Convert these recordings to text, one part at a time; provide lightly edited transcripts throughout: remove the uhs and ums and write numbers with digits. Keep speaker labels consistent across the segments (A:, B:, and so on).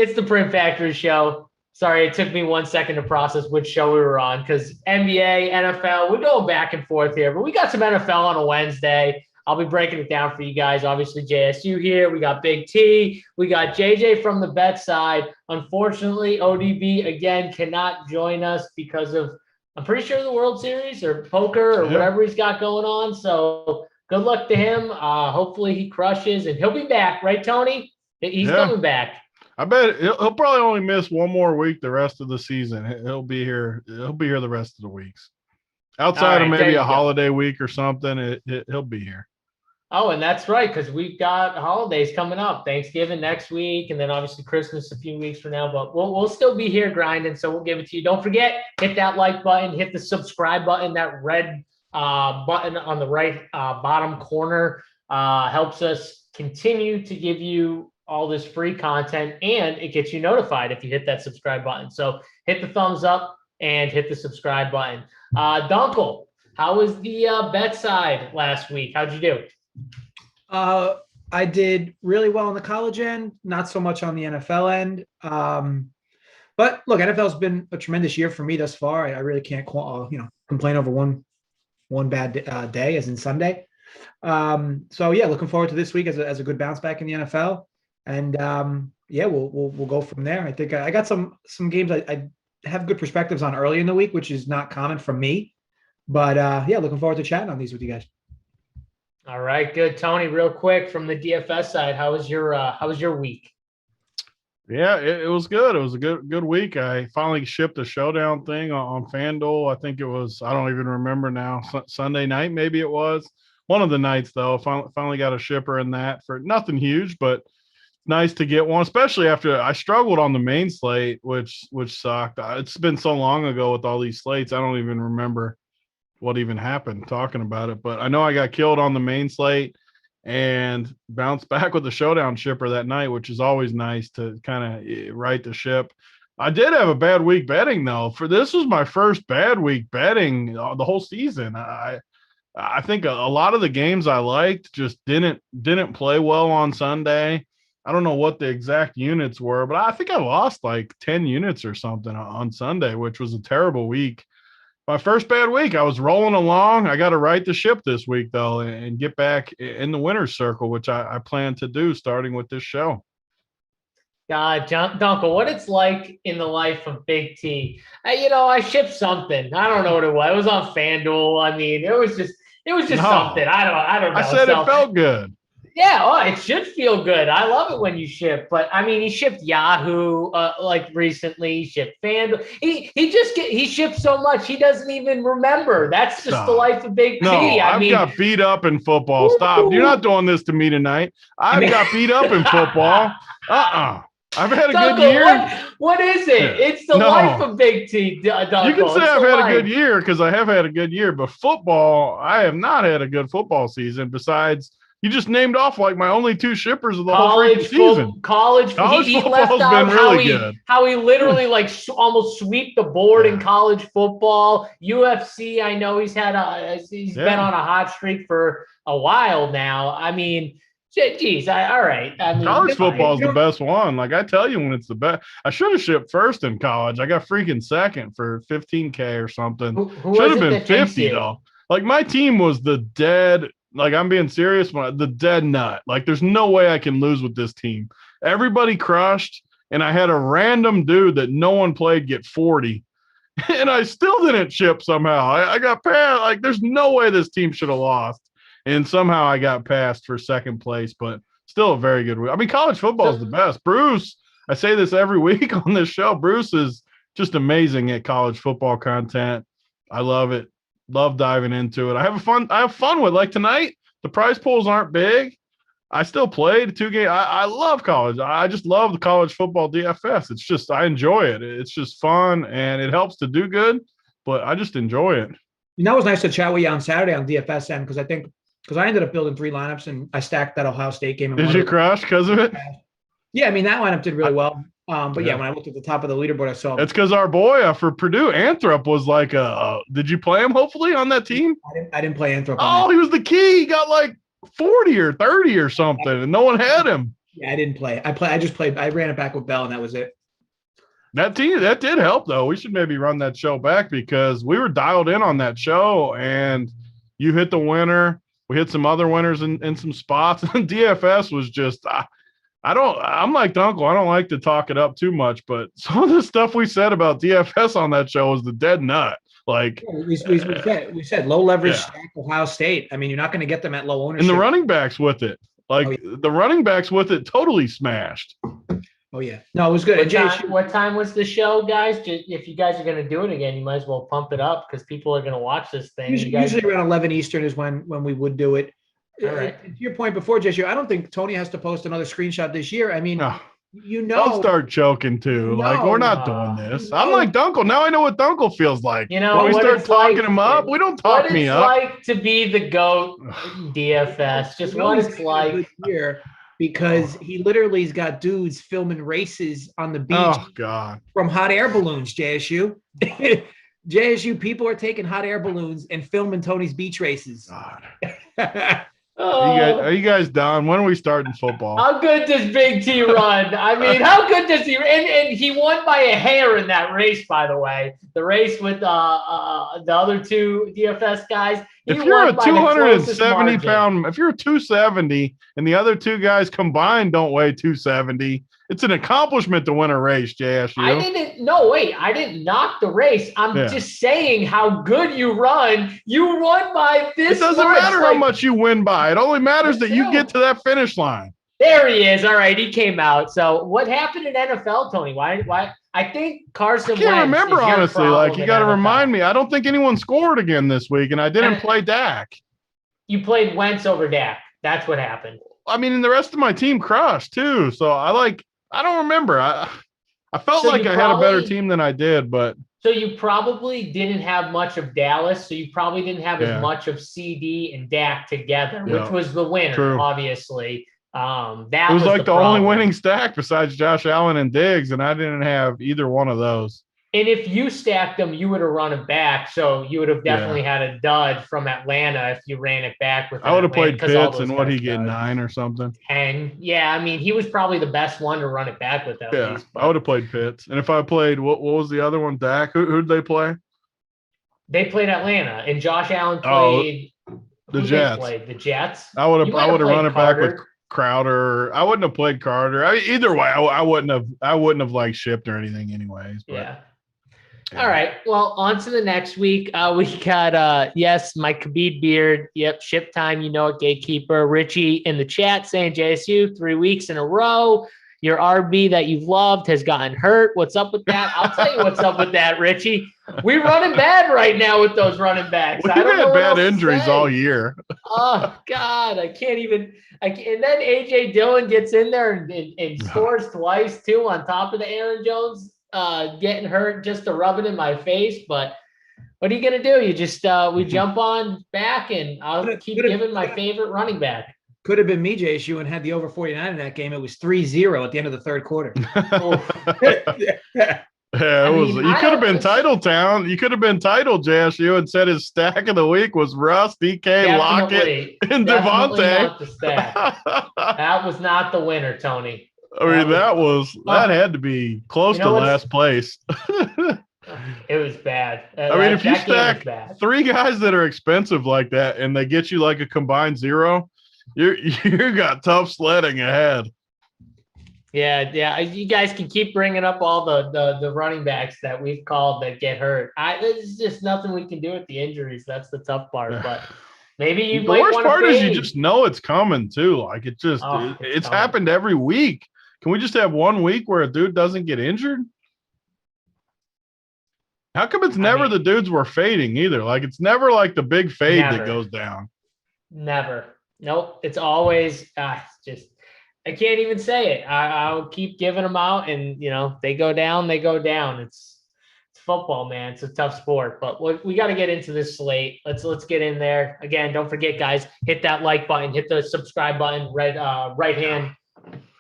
A: It's the Print Factory show. Sorry, it took me 1 second to process which show we were on because NBA, NFL, we're going back and forth here. But we got some NFL on a Wednesday. I'll be breaking it down for you guys. Obviously, JSU here. We got Big T. We got JJ from the bet side. Unfortunately, ODB, again, cannot join us because of, I'm pretty sure, the World Series or poker or whatever he's got going on. So good luck to him. Hopefully he crushes, and he'll be back. Right, Tony? He's coming back.
B: I bet he'll probably only miss one more week the rest of the season. He'll be here. He'll be here the rest of the weeks. Outside of maybe a holiday week or something, he'll be here.
A: Oh, and that's right, because we've got holidays coming up. Thanksgiving next week, and then obviously Christmas a few weeks from now. But we'll still be here grinding, so we'll give it to you. Don't forget, hit that like button, hit the subscribe button, that red button on the right bottom corner. Helps us continue to give you all this free content, and it gets you notified if you hit that subscribe button. So hit the thumbs up and hit the subscribe button. Dunkel, how was the bet side last week? How'd you do?
C: I did really well on the college end, not so much on the NFL end. But look, NFL's been a tremendous year for me thus far. I really can't complain over one bad day, as in Sunday. So yeah, looking forward to this week as a good bounce back in the NFL. And we'll go from there. I think I got some games I have good perspectives on early in the week, which is not common from me. But looking forward to chatting on these with you guys.
A: All right, good. Tony, real quick from the DFS side, how was your week?
B: Yeah, it was good. It was a good week. I finally shipped a Showdown thing on FanDuel. I think it was, I don't even remember now, Sunday night maybe it was. One of the nights though. Finally got a shipper in that for nothing huge, but nice to get one, especially after I struggled on the main slate, which sucked. It's been so long ago with all these slates, I don't even remember what even happened talking about it. But I know I got killed on the main slate and bounced back with the Showdown shipper that night, which is always nice to kind of right the ship. I did have a bad week betting though. This was my first bad week betting the whole season. I think a lot of the games I liked just didn't play well on Sunday. I don't know what the exact units were, but I think I lost like 10 units or something on Sunday, which was a terrible week. My first bad week. I was rolling along. I got to right the ship this week, though, and get back in the winner's circle, which I plan to do starting with this show.
A: Dunkel, what it's like in the life of Big T. I shipped something. I don't know what it was. It was on FanDuel. I mean, it was just something. I don't know.
B: I said it felt good.
A: Yeah, it should feel good. I love it when you ship. But I mean, he shipped Yahoo recently. He shipped FanDuel. He shipped so much he doesn't even remember. That's just the life of Big T.
B: I've got beat up in football. Stop! You're not doing this to me tonight. I've got beat up in football. I've had a good year.
A: What is it? It's the life of Big T. Dunkel.
B: You can say I've had a good year because I have had a good year, but football, I have not had a good football season. Besides, you just named off like my only two shippers of the whole freaking season.
A: College football's
B: been really good.
A: How he literally almost sweep the board in college football. UFC, I know he's been on a hot streak for a while now. I mean, geez, all right. I mean,
B: college football is the best one. Like I tell you, when it's the best. I should have shipped first in college. I got freaking second for $15K or something. Should have been 50 though. Like my team was the dead. Like I'm being serious, the dead nut. Like there's no way I can lose with this team. Everybody crushed, and I had a random dude that no one played get 40, and I still didn't ship somehow. I got past. Like there's no way this team should have lost, and somehow I got passed for second place. But still a very good week. I mean, college football is the best. Bruce, I say this every week on this show. Bruce is just amazing at college football content. I love it. Love diving into it. I have fun with like tonight. The prize pools aren't big. I still played 2 games. I love college. I just love the college football DFS. It's just I enjoy it. It's just fun and it helps to do good. But I just enjoy it.
C: It was nice to chat with you on Saturday on DFS end because I ended up building 3 lineups and I stacked that Ohio State game.
B: Did you crush because of it?
C: Yeah, I mean that lineup did really well. But when I looked at the top of the leaderboard, I saw
B: it's because our boy for Purdue, Anthrop, was like, did you play him hopefully on that team?
C: I didn't play Anthrop.
B: He was the key. He got like 40 or 30 or something, and no one had him.
C: Yeah, I didn't play. I just played. I ran it back with Bell, and that was it.
B: That did help though. We should maybe run that show back because we were dialed in on that show, and you hit the winner. We hit some other winners in some spots, and DFS was just. I'm like Uncle. I don't like to talk it up too much, but some of the stuff we said about DFS on that show was the dead nut. Like
C: we said low leverage stack Ohio State. I mean, you're not going to get them at low ownership.
B: And the running backs with it. The running backs with it totally smashed.
C: Oh, yeah. No, it was good.
A: What time was the show, guys? If you guys are going to do it again, you might as well pump it up because people are going to watch this thing.
C: Usually around 11 Eastern is when we would do it.
A: All right.
C: To your point before, JSU, I don't think Tony has to post another screenshot this year. I mean,
B: Don't start choking too. We're not doing this. I'm like Dunkel. Now I know what Dunkel feels like. When we start talking him up, we don't talk me up.
A: What it's like to be the GOAT DFS. Just what it's like.
C: Here because he literally has got dudes filming races on the beach.
B: Oh, God.
C: From hot air balloons, JSU. JSU, people are taking hot air balloons and filming Tony's beach races.
B: God. Are you guys done? When are we starting football?
A: How good does BigT run? I mean, how good does he? And he won by a hair in that race, by the way. The race with the other two DFS guys.
B: If you're a 270 pound, if you're 270 and the other two guys combined don't weigh 270, it's an accomplishment to win a race, JSU.
A: I didn't knock the race. I'm just saying how good you run. You run by this.
B: It doesn't matter how much you win by. It only matters that you get to that finish line.
A: There he is. All right, he came out. So what happened in NFL, Tony? Why? I think Carson Wentz.
B: I can't remember, honestly. You got to remind me. I don't think anyone scored again this week, and I didn't play Dak.
A: You played Wentz over Dak. That's what happened.
B: I mean, and the rest of my team crushed too. So I don't remember. I felt like I had a better team than I did, but.
A: So you probably didn't have much of Dallas. So you probably didn't have as much of CD and Dak together, which was the winner, obviously. That
B: was like the only winning stack besides Josh Allen and Diggs, and I didn't have either one of those.
A: And if you stacked them, you would have run it back. So you would have definitely had a dud from Atlanta if you ran it back with.
B: I would have played Pitts, and what he get 9 or something.
A: And I mean, he was probably the best one to run it back with. At least,
B: I would have played Pitts, and if I played what was the other one? Dak. Who'd they play?
A: They played Atlanta, and Josh Allen played
B: the Jets.
A: The Jets.
B: I would have run it back with Crowder. I wouldn't have played Carter. I mean, either way, I wouldn't have like shipped or anything anyways. But,
A: yeah. All right. Well, on to the next week. We got my Khabib beard. Yep, ship time. You know it, gatekeeper. Richie in the chat saying JSU 3 weeks in a row. Your RB that you've loved has gotten hurt. What's up with that? I'll tell you what's up with that, Richie. We're running bad right now with those running backs.
B: We've had bad injuries all year.
A: Oh, God. I can't even. And then A.J. Dillon gets in there and scores twice, too, on top of the Aaron Jones getting hurt just to rub it in my face. But what are you going to do? You just we jump on back, and I'll keep giving my favorite running back.
C: Could have been me, JSU, and had the over 49 in that game. It was 3-0 at the end of the third quarter.
B: Yeah, you could have been Titled Town. You could have been titled JSU and said his stack of the week was Russ, DK, Lockett, and Devontae.
A: That was not the winner, Tony.
B: I mean, that had to be close to last place.
A: It was bad.
B: I mean, if you stack 3 guys that are expensive like that and they get you like a combined 0, you got tough sledding ahead.
A: Yeah. You guys can keep bringing up all the running backs that we've called that get hurt. There's just nothing we can do with the injuries. That's the tough part. But maybe you might want to. The worst part is you just know it's coming too. Like it's happened every week. Can we just have 1 week where a dude doesn't get injured? How come it's never the dudes we're fading either? Like it's never like the big fade that goes down. Never. Nope. It's always just. I can't even say it. I'll keep giving them out, and they go down. They go down. It's football, man. It's a tough sport, but we got to get into this slate. Let's get in there again. Don't forget, guys, hit that like button, hit the subscribe button, right hand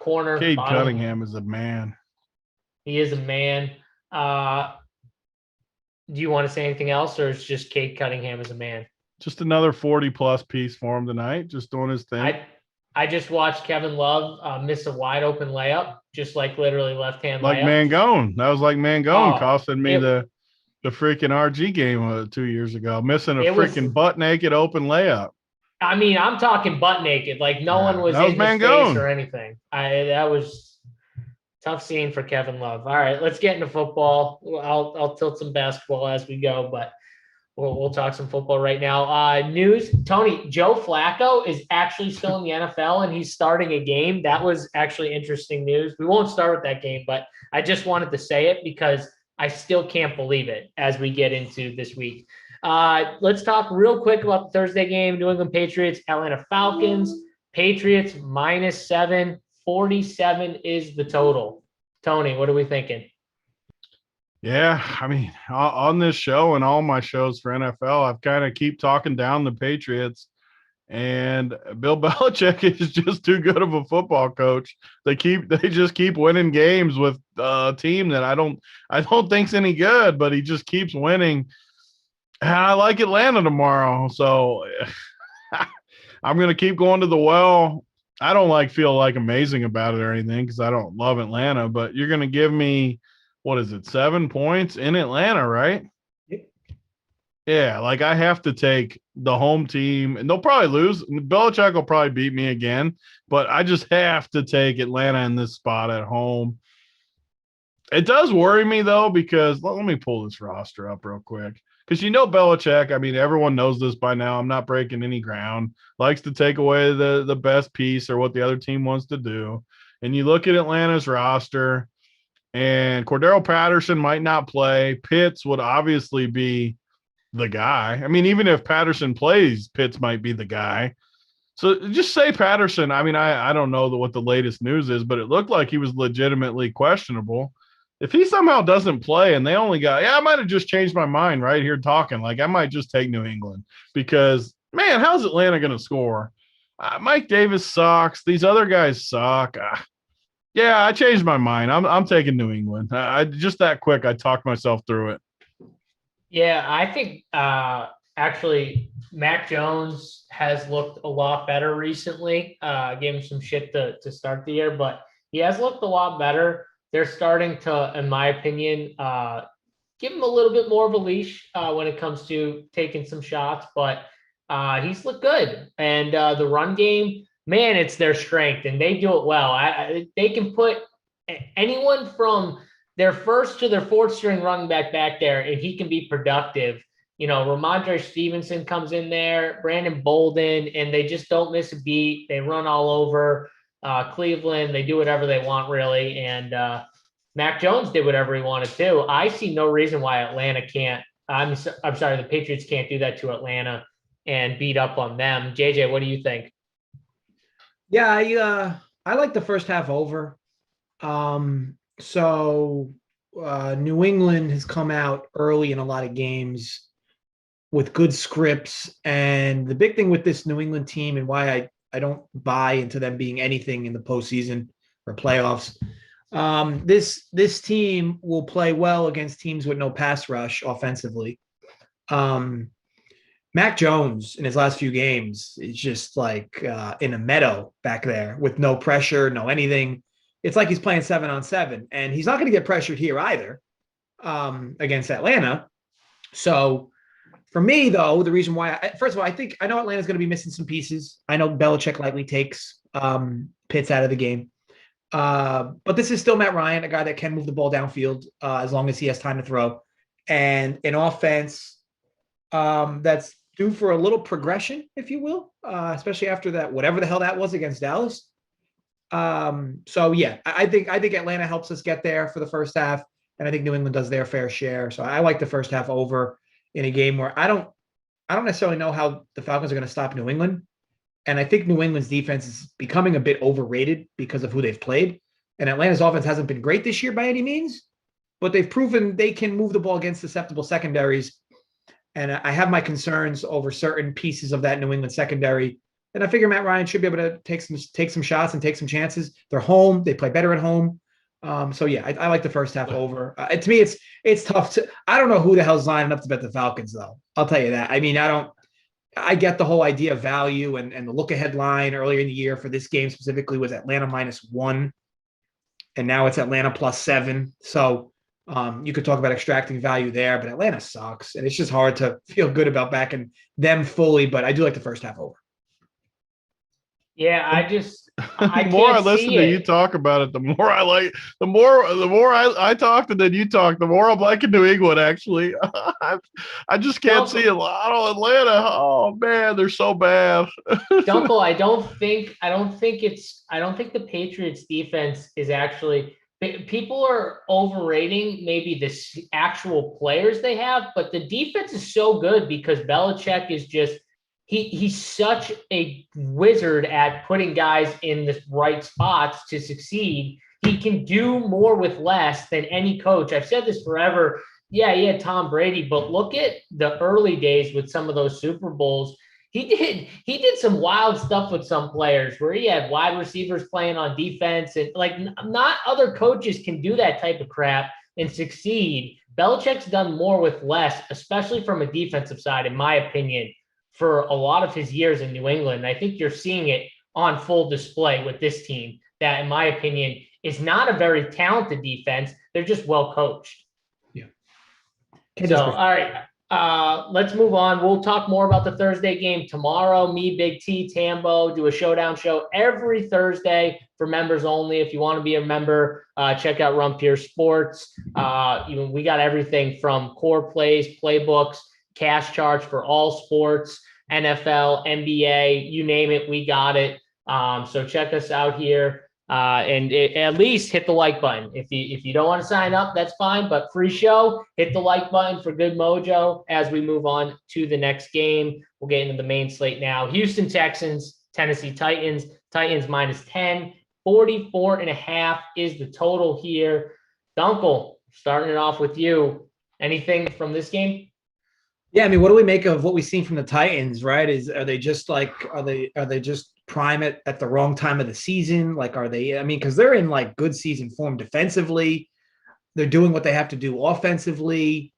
A: corner.
B: Cade Cunningham is a man.
A: He is a man. Do you want to say anything else, or is just Cade Cunningham is a man?
B: Just another 40+ piece for him tonight. Just doing his thing.
A: I just watched Kevin Love miss a wide open layup, just like literally left-hand
B: Like
A: layup.
B: Mangone. That was like Mangone costing me
A: it-
B: the freaking RG game 2 years ago, missing a
A: It was-
B: freaking butt naked open layup.
A: I mean, I'm talking butt naked. Like no one was
B: that was
A: in his
B: Mangone.
A: face or anything. That was tough scene for Kevin Love. All right, let's get into football. I'll tilt some basketball as we go, but we'll talk some football right now. News: Tony, Joe Flacco is actually still in the NFL and he's starting a game. That was actually interesting news. We won't start with that game, but I just wanted to say it because I still can't believe it as we get into this week. Let's talk real quick about the Thursday game. New England Patriots, Atlanta Falcons. Patriots -7. 47 is the total. Tony, what are we thinking?
B: Yeah, I mean, on this show and all my shows for NFL, I've kind of keep talking down the Patriots, and Bill Belichick is just too good of a football coach. They just keep winning games with a team that I don't think's any good, but he just keeps winning. And I like Atlanta tomorrow, so I'm gonna keep going to the well. I don't feel amazing about it or anything because I don't love Atlanta, but you're gonna give me, what is it, 7 points in Atlanta, right?
C: Yep.
B: Yeah, I have to take the home team, and they'll probably lose. Belichick will probably beat me again, but I just have to take Atlanta in this spot at home. It does worry me, though, because let me pull this roster up real quick. Because Belichick, I mean, everyone knows this by now. I'm not breaking any ground. Likes to take away the best piece or what the other team wants to do. And you look at Atlanta's roster, and Cordero Patterson might not play. Pitts would obviously be the guy. I mean, even if Patterson plays, Pitts might be the guy. So just say Patterson. I mean, I don't know what the latest news is, but it looked like he was legitimately questionable. If he somehow doesn't play and they only got, I might have just changed my mind right here talking. I might just take New England because, man, how's Atlanta going to score? Mike Davis sucks. These other guys suck. Yeah, I changed my mind. I'm taking New England. I just that quick. I talked myself through it.
A: Yeah, I think actually Mac Jones has looked a lot better recently. Gave him some shit to start the year, but he has looked a lot better. They're starting to, in my opinion, give him a little bit more of a leash when it comes to taking some shots, but he's looked good. And the run game, man, it's their strength, and they do it well. They can put anyone from their first to their fourth string running back there, and he can be productive. Ramondre Stevenson comes in there, Brandon Bolden, and they just don't miss a beat. They run all over Cleveland. They do whatever they want, really. And Mac Jones did whatever he wanted to. I see no reason why Atlanta can't. I'm sorry, the Patriots can't do that to Atlanta and beat up on them. JJ, what do you think?
C: Yeah, I like the first half over. So New England has come out early in a lot of games with good scripts. And the big thing with this New England team and why I don't buy into them being anything in the postseason or playoffs. This team will play well against teams with no pass rush offensively. Mac Jones in his last few games is just in a meadow back there with no pressure, no anything. It's like he's playing 7-on-7, and he's not going to get pressured here either against Atlanta. So for me, though, the reason why, first of all, I know Atlanta's going to be missing some pieces. I know Belichick likely takes Pitts out of the game. But this is still Matt Ryan, a guy that can move the ball downfield as long as he has time to throw. And an offense that's due for a little progression, if you will, especially after that, whatever the hell that was against Dallas. So, yeah, I think Atlanta helps us get there for the first half, and I think New England does their fair share. So I like the first half over in a game where I don't necessarily know how the Falcons are going to stop New England. And I think New England's defense is becoming a bit overrated because of who they've played. And Atlanta's offense hasn't been great this year by any means, but they've proven they can move the ball against susceptible secondaries. And I have my concerns over certain pieces of that New England secondary. And I figure Matt Ryan should be able to take some shots and take some chances. They're home. They play better at home. So, yeah, I like the first half over. To me, it's tough to – I don't know who the hell's lining up to bet the Falcons, though. I'll tell you that. I mean, I get the whole idea of value, and the look ahead line earlier in the year for this game specifically was Atlanta -1, and now it's Atlanta +7. So you could talk about extracting value there, but Atlanta sucks, and it's just hard to feel good about backing them fully. But I do like the first half over.
A: Yeah, I
B: The more I listen to you talk about it, the more I like. The more I talked and then you talk, the more I'm liking New England. Actually, I just can't see a lot of Atlanta. Oh man, they're so bad.
A: Dunkel, I don't think the Patriots defense is actually. People are overrating maybe the actual players they have, but the defense is so good because Belichick is just. He's such a wizard at putting guys in the right spots to succeed. He can do more with less than any coach. I've said this forever. Yeah, he had Tom Brady, but look at the early days with some of those Super Bowls. He did some wild stuff with some players where he had wide receivers playing on defense, and like not other coaches can do that type of crap and succeed. Belichick's done more with less, especially from a defensive side, in my opinion, for a lot of his years in New England. I think you're seeing it on full display with this team that, in my opinion, is not a very talented defense. They're just well coached.
C: Yeah.
A: So, all right, let's move on. We'll talk more about the Thursday game tomorrow. Me, Big T, Tambo do a showdown show every Thursday for members only. If you want to be a member, check out RunPure Sports. We got everything from core plays, playbooks, cash charge for all sports, NFL, NBA, you name it, we got it. So check us out here, and at least hit the like button. If you don't want to sign up, that's fine, but free show, hit the like button for good mojo as we move on to the next game. We'll get into the main slate now. Houston Texans, Tennessee Titans. Titans -10, 44.5 is the total here. Dunkel, starting it off with you. Anything from this game?
C: Yeah, I mean, what do we make of what we've seen from the Titans, right? Are they just prime at the wrong time of the season? Like, are they, I mean, because they're in like good season form defensively. They're doing what they have to do offensively.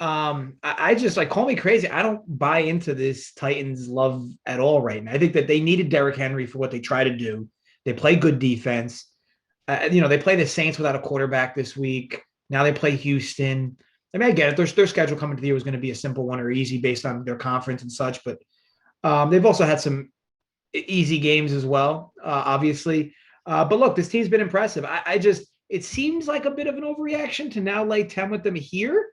C: I just like, call me crazy. I don't buy into this Titans love at all right now. I think that they needed Derrick Henry for what they try to do. They play good defense. They play the Saints without a quarterback this week. Now they play Houston. I mean, I get it. Their schedule coming to the year was going to be a simple one or easy based on their conference and such, but they've also had some easy games as well, obviously. But look, this team's been impressive. It seems like a bit of an overreaction to now lay 10 with them here,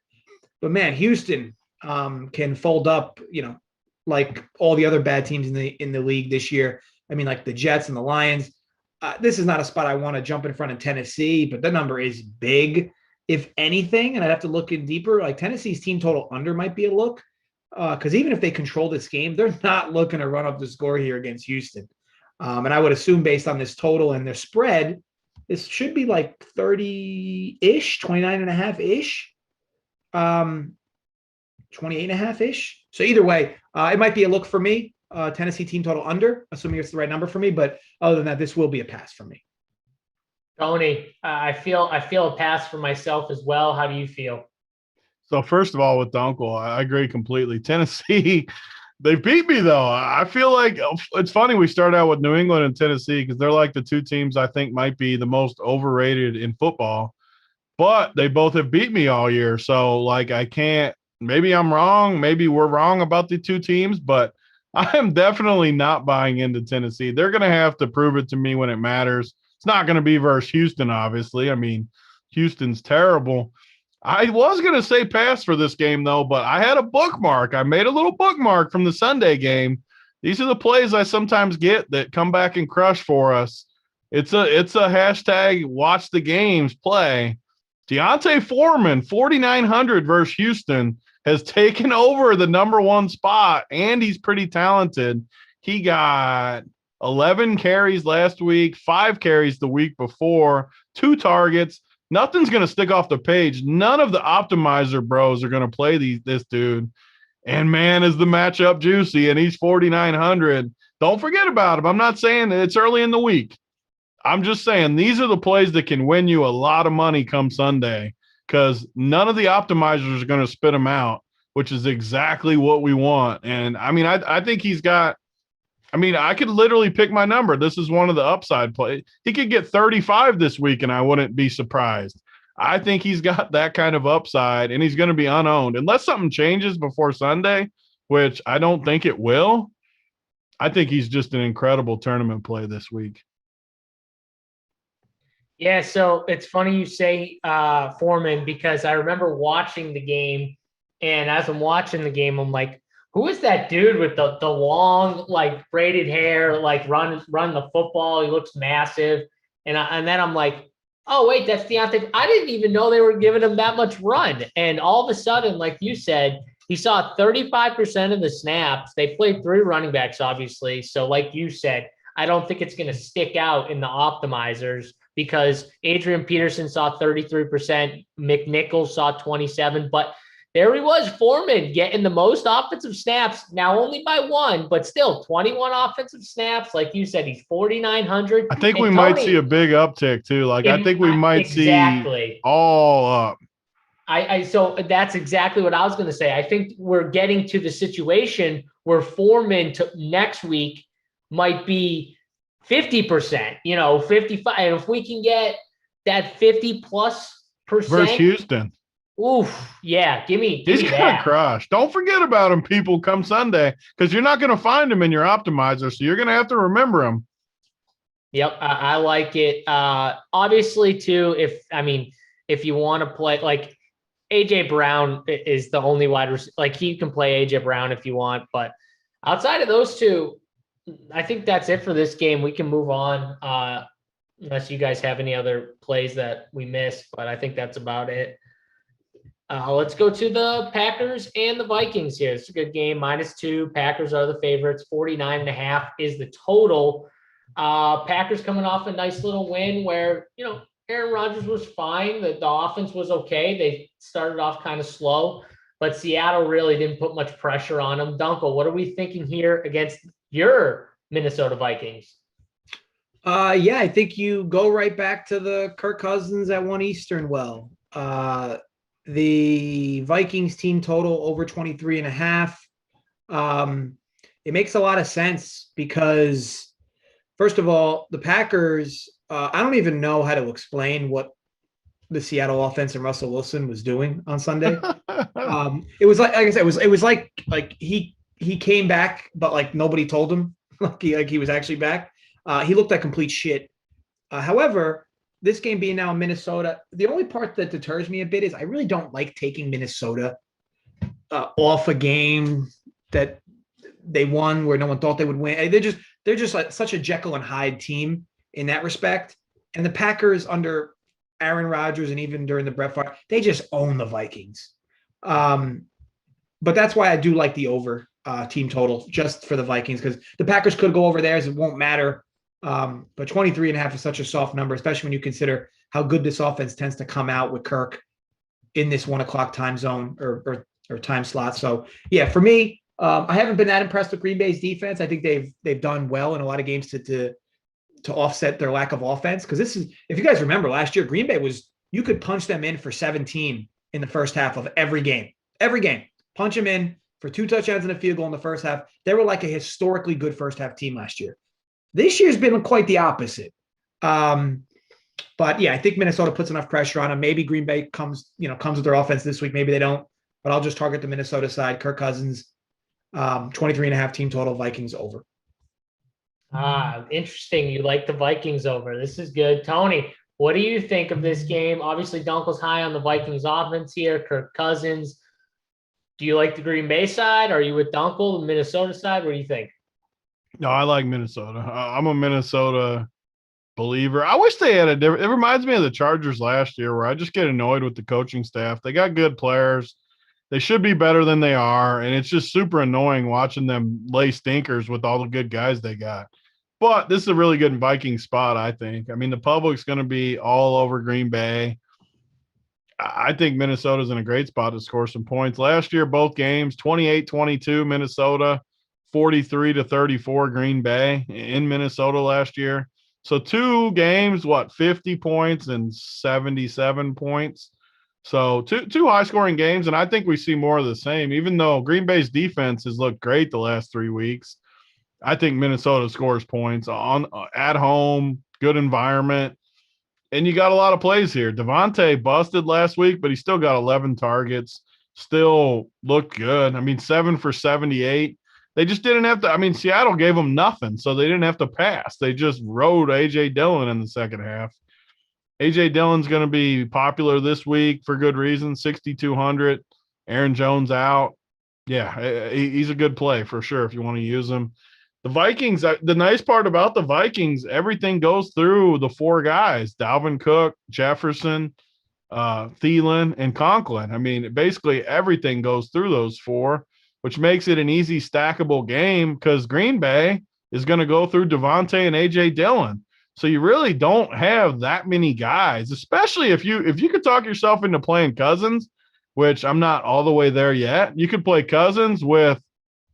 C: but man, Houston can fold up, like all the other bad teams in the league this year. I mean, like the Jets and the Lions. This is not a spot I want to jump in front of Tennessee, but the number is big. If anything, and I'd have to look in deeper, like Tennessee's team total under might be a look, because even if they control this game, they're not looking to run up the score here against Houston. And I would assume based on this total and their spread, this should be like 30-ish, 29.5-ish, 28.5-ish. So either way, it might be a look for me. Tennessee team total under, assuming it's the right number for me. But other than that, this will be a pass for me.
A: Tony, I feel a pass for myself as well. How do you feel?
B: So first of all, with Dunkel, I agree completely. Tennessee, they beat me though. I feel like it's funny we start out with New England and Tennessee because they're like the two teams I think might be the most overrated in football, but they both have beat me all year. So like I can't. Maybe I'm wrong. Maybe we're wrong about the two teams, but I am definitely not buying into Tennessee. They're going to have to prove it to me when it matters. It's not going to be versus Houston, obviously. I mean, Houston's terrible. I was going to say pass for this game, though, but I had a bookmark. I made a little bookmark from the Sunday game. These are the plays I sometimes get that come back and crush for us. It's a hashtag watch the games play. Deontay Foreman, 4,900 versus Houston, has taken over the number one spot, and he's pretty talented. He got 11 carries last week, 5 carries the week before, 2 targets. Nothing's going to stick off the page. None of the optimizer bros are going to play this dude. And, man, is the matchup juicy, and he's 4,900. Don't forget about him. I'm not saying it's early in the week. I'm just saying these are the plays that can win you a lot of money come Sunday because none of the optimizers are going to spit them out. which is exactly what we want. And I mean, I think he's got, I mean, I could literally pick my number. This is one of the upside plays. He could get 35 this week, and I wouldn't be surprised. I think he's got that kind of upside, and he's going to be unowned. Unless something changes before Sunday, which I don't think it will, I think he's just an incredible tournament play this week.
A: Yeah, so it's funny you say Foreman, because I remember watching the game, and as I'm watching the game, I'm like, who is that dude with the long, like, braided hair, like run the football? He looks massive. And then I'm like, oh, wait, that's Deontay. I didn't even know they were giving him that much run. And all of a sudden, like you said, he saw 35% of the snaps. They played 3 running backs, obviously. So like you said, I don't think it's going to stick out in the optimizers, because Adrian Peterson saw 33%, McNichols saw 27%, but there he was, Foreman, getting the most offensive snaps, now only by 1, but still 21 offensive snaps. Like you said, he's 4,900.
B: I think we might see a big uptick too. Like, I think we might see all up.
A: So that's exactly what I was going to say. I think we're getting to the situation where Foreman next week might be 50%, 55. And if we can get that 50+%
B: versus Houston.
A: Oof, yeah, give me
B: He's gonna
A: that.
B: crush. Don't forget about him, people, come Sunday, because you're not going to find him in your optimizer, so you're going to have to remember him.
A: Yep, I like it. Obviously, too, if you want to play, like, AJ Brown is the only wide receiver. Like, you can play AJ Brown if you want, but outside of those two, I think that's it for this game. We can move on, unless you guys have any other plays that we missed, but I think that's about it. Let's go to the Packers and the Vikings here. It's a good game. -2. Packers are the favorites. 49.5 is the total. Packers coming off a nice little win where, Aaron Rodgers was fine. The offense was okay. They started off kind of slow, but Seattle really didn't put much pressure on them. Dunkel, what are we thinking here against your Minnesota Vikings?
C: Yeah, I think you go right back to the Kirk Cousins at 1 Eastern well. The Vikings team total over 23.5. It makes a lot of sense because, first of all, the Packers, I don't even know how to explain what the Seattle offense and Russell Wilson was doing on Sunday. It was like I said, it was like he came back, but like nobody told him like he was actually back. He looked like complete shit. However, this game being now in Minnesota, the only part that deters me a bit is I really don't like taking Minnesota off a game that they won where no one thought they would win. They're just like such a Jekyll and Hyde team in that respect. And the Packers under Aaron Rodgers and even during the Brett Favre, they just own the Vikings. But that's why I do like the over team total just for the Vikings, because the Packers could go over theirs. It won't matter. But 23.5 is such a soft number, especially when you consider how good this offense tends to come out with Kirk in this 1 o'clock time zone or time slot. So yeah, for me, I haven't been that impressed with Green Bay's defense. I think they've done well in a lot of games to offset their lack of offense. Because this is, if you guys remember last year, Green Bay you could punch them in for 17 in the first half of every game, punch them in for 2 touchdowns and a field goal in the first half. They were like a historically good first half team last year. This year's been quite the opposite. But yeah, I think Minnesota puts enough pressure on them. Maybe Green Bay comes with their offense this week. Maybe they don't, but I'll just target the Minnesota side. Kirk Cousins, 23.5 team total, Vikings over.
A: Interesting. You like the Vikings over. This is good. Tony, what do you think of this game? Obviously, Dunkel's high on the Vikings offense here. Kirk Cousins. Do you like the Green Bay side? Are you with Dunkel, the Minnesota side? What do you think?
B: No, I like Minnesota. I'm a Minnesota believer. I wish they had a different – it reminds me of the Chargers last year where I just get annoyed with the coaching staff. They got good players. They should be better than they are, and it's just super annoying watching them lay stinkers with all the good guys they got. But this is a really good Viking spot, I think. I mean, the public's going to be all over Green Bay. I think Minnesota's in a great spot to score some points. Last year, both games, 28-22 Minnesota, 43-34 Green Bay in Minnesota last year. So 2 games, 50 points and 77 points. So two high scoring games, and I think we see more of the same. Even though Green Bay's defense has looked great the last 3 weeks, I think Minnesota scores points on at home, good environment, and you got a lot of plays here. Devontae busted last week, but he still got 11 targets, still looked good. I mean, 7 for 78. They just didn't have to. I mean, Seattle gave them nothing, so they didn't have to pass. They just rode A.J. Dillon in the second half. A.J. Dillon's going to be popular this week for good reason, 6,200. Aaron Jones out. Yeah, he's a good play for sure if you want to use him. The Vikings, the nice part about the Vikings, everything goes through the 4 guys, Dalvin Cook, Jefferson, Thielen, and Conklin. I mean, basically everything goes through those 4, which makes it an easy stackable game because Green Bay is going to go through Devontae and A.J. Dillon. So you really don't have that many guys, especially if you could talk yourself into playing Cousins, which I'm not all the way there yet. You could play Cousins with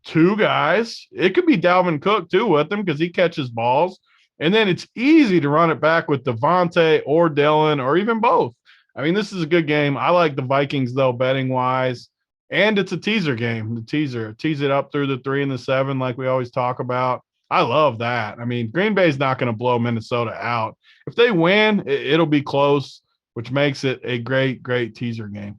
B: 2 guys. It could be Dalvin Cook too with him because he catches balls. And then it's easy to run it back with Devontae or Dillon or even both. I mean, this is a good game. I like the Vikings though, betting wise. And it's a teaser game. The teaser. Tease it up through the 3 and the 7 like we always talk about. I love that. I mean, Green Bay's not going to blow Minnesota out. If they win, it'll be close, which makes it a great, great teaser game.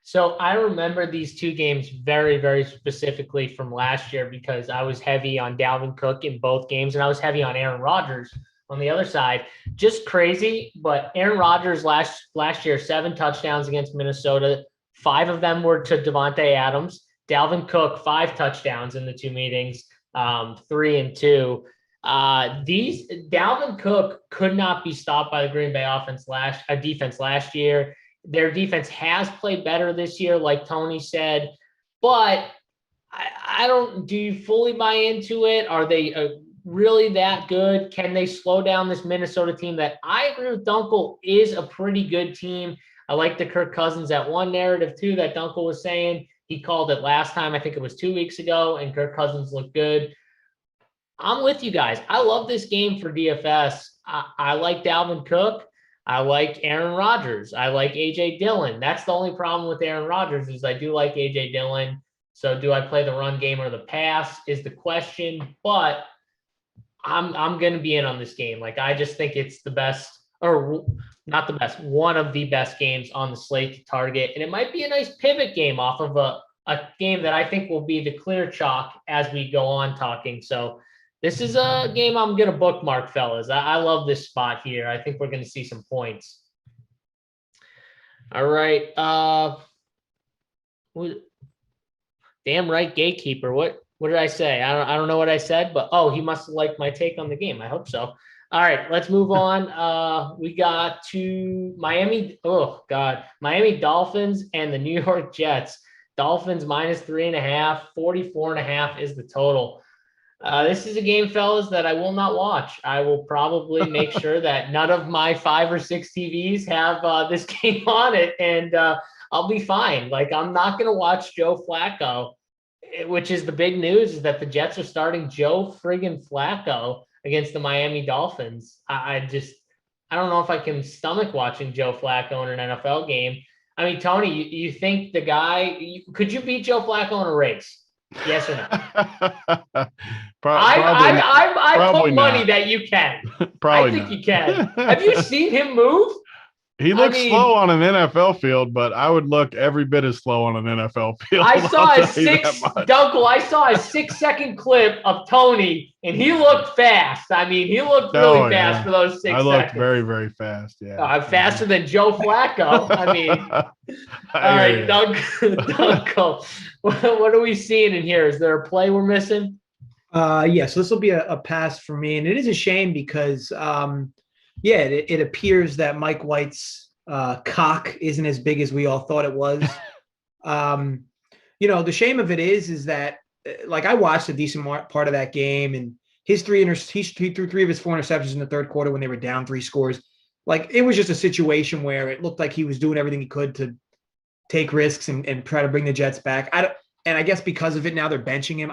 A: So I remember these 2 games very, very specifically from last year because I was heavy on Dalvin Cook in both games, and I was heavy on Aaron Rodgers on the other side. Just crazy, but Aaron Rodgers last year, 7 touchdowns against Minnesota. 5 of them were to Devontae Adams. Dalvin Cook, 5 touchdowns in the 2 meetings. 3 and 2. These Dalvin Cook could not be stopped by the Green Bay defense last year. Their defense has played better this year, like Tony said, but I don't. Do you fully buy into it? Are they really that good? Can they slow down this Minnesota team that I agree with Dunkel is a pretty good team? I like the Kirk Cousins at 1 narrative too that Dunkel was saying. He called it last time. I think it was 2 weeks ago, and Kirk Cousins looked good. I'm with you guys. I love this game for DFS. I like Dalvin Cook. I like Aaron Rodgers. I like A.J. Dillon. That's the only problem with Aaron Rodgers is I do like A.J. Dillon. So do I play the run game or the pass is the question. But I'm going to be in on this game. Like, I just think it's the best, or not the best, one of the best games on the slate to target. And it might be a nice pivot game off of a game that I think will be the clear chalk as we go on talking. So this is a game I'm going to bookmark, fellas. I love this spot here. I think we're going to see some points. All right. Damn right, gatekeeper. What did I say? I don't know what I said, but he must have liked my take on the game. I hope so. All right, let's move on. We got to Miami. Oh God, Miami Dolphins and the New York Jets. Dolphins -3.5, 44.5 is the total. This is a game, fellas, that I will not watch. I will probably make sure that none of my 5 or 6 TVs have this game on it, and I'll be fine. Like, I'm not going to watch Joe Flacco, which is the big news, is that the Jets are starting Joe friggin' Flacco against the Miami Dolphins. I don't know if I can stomach watching Joe Flacco in an NFL game. I mean, Tony, you think the guy, could you beat Joe Flacco in a race? Yes or no? I put money that you can.
B: Probably
A: I think
B: not.
A: you can. Have you seen him move?
B: He looks slow on an NFL field, but I would look every bit as slow on an NFL field.
A: I saw a 6-second clip of Tony, and he looked fast. I mean, he looked really fast for those 6 seconds.
B: I looked very, very fast. Yeah,
A: faster than Joe Flacco. I mean, all right, Dunkel. What are we seeing in here? Is there a play we're missing?
C: Yeah, so this will be a pass for me, and it is a shame because it appears that Mike White's cock isn't as big as we all thought it was. The shame of it is that, like, I watched a decent part of that game, and he threw 3 of his 4 interceptions in the third quarter when they were down 3 scores. Like, it was just a situation where it looked like he was doing everything he could to take risks and try to bring the Jets back. And I guess because of it, now they're benching him.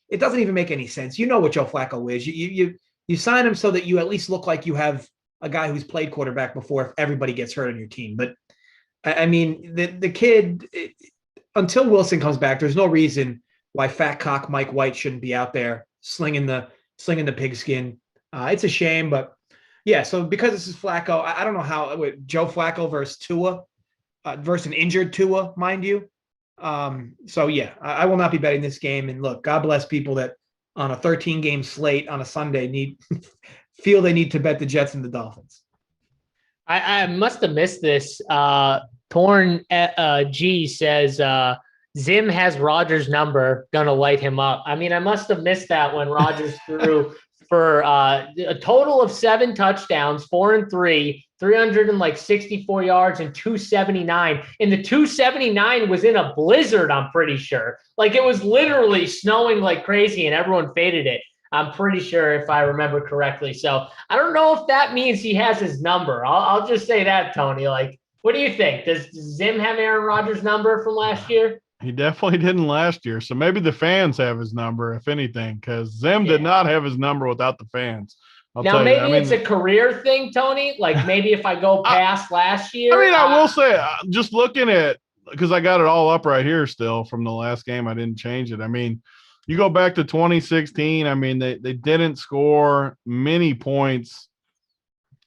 C: It doesn't even make any sense. You know what Joe Flacco is. You sign him so that you at least look like you have a guy who's played quarterback before if everybody gets hurt on your team. But I mean, the kid, until Wilson comes back, there's no reason why fat cock Mike White shouldn't be out there slinging the pigskin. It's a shame, but yeah. So because this is Flacco, I don't know how Joe Flacco versus Tua, versus an injured Tua, mind you. So yeah, I will not be betting this game. And look, God bless people that on a 13-game slate on a Sunday feel they need to bet the Jets and the Dolphins.
A: I must have missed this. Torn G says Zim has Rodgers' number, gonna light him up. I mean, I must have missed that when Rodgers threw for a total of 7 touchdowns, 4 and 3, 364 yards and 279. And the 279 was in a blizzard, I'm pretty sure. Like it was literally snowing like crazy and everyone faded it. I'm pretty sure if I remember correctly. So I don't know if that means he has his number. I'll just say that, Tony. Like, what do you think? Does Zim have Aaron Rodgers' number from last year?
B: He definitely didn't last year. So maybe the fans have his number, if anything, because Zim did not have his number without the fans.
A: Now, maybe it's a career thing, Tony. Like maybe if I go past last year.
B: I mean, I will say, just looking at, because I got it all up right here still from the last game. I didn't change it. I mean, you go back to 2016. I mean, they didn't score many points.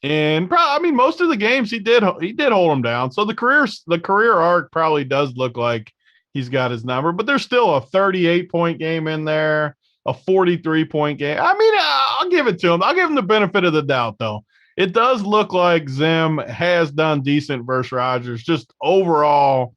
B: And most of the games he did hold them down. So the career arc probably does look like he's got his number, but there's still a 38-point game in there, a 43-point game. I mean, I'll give it to him. I'll give him the benefit of the doubt, though. It does look like Zim has done decent versus Rodgers, just overall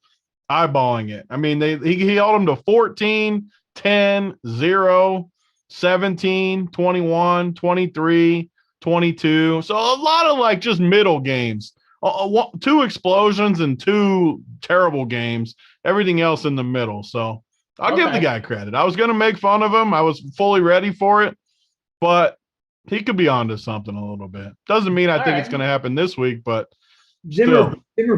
B: eyeballing it. I mean, he held him to 14, 10, 0, 17, 21, 23, 22. So a lot of like just middle games. 2 explosions and 2 terrible games. Everything else in the middle. So I'll give the guy credit. I was going to make fun of him. I was fully ready for it, but he could be onto something a little bit. Doesn't mean I think it's going to happen this week, but
C: Zimmer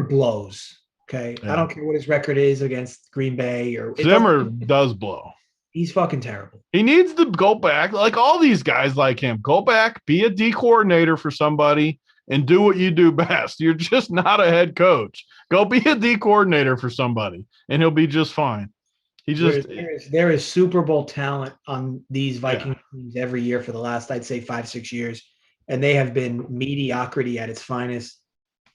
C: blows. Okay. Yeah. I don't care what his record is against Green Bay or
B: Zimmer does blow.
C: He's fucking terrible.
B: He needs to go back. Like all these guys like him, go back, be a D coordinator for somebody and do what you do best. You're just not a head coach. Go be a D coordinator for somebody and he'll be just fine.
C: There is Super Bowl talent on these Vikings teams every year for the last, I'd say 5-6 years. And they have been mediocrity at its finest.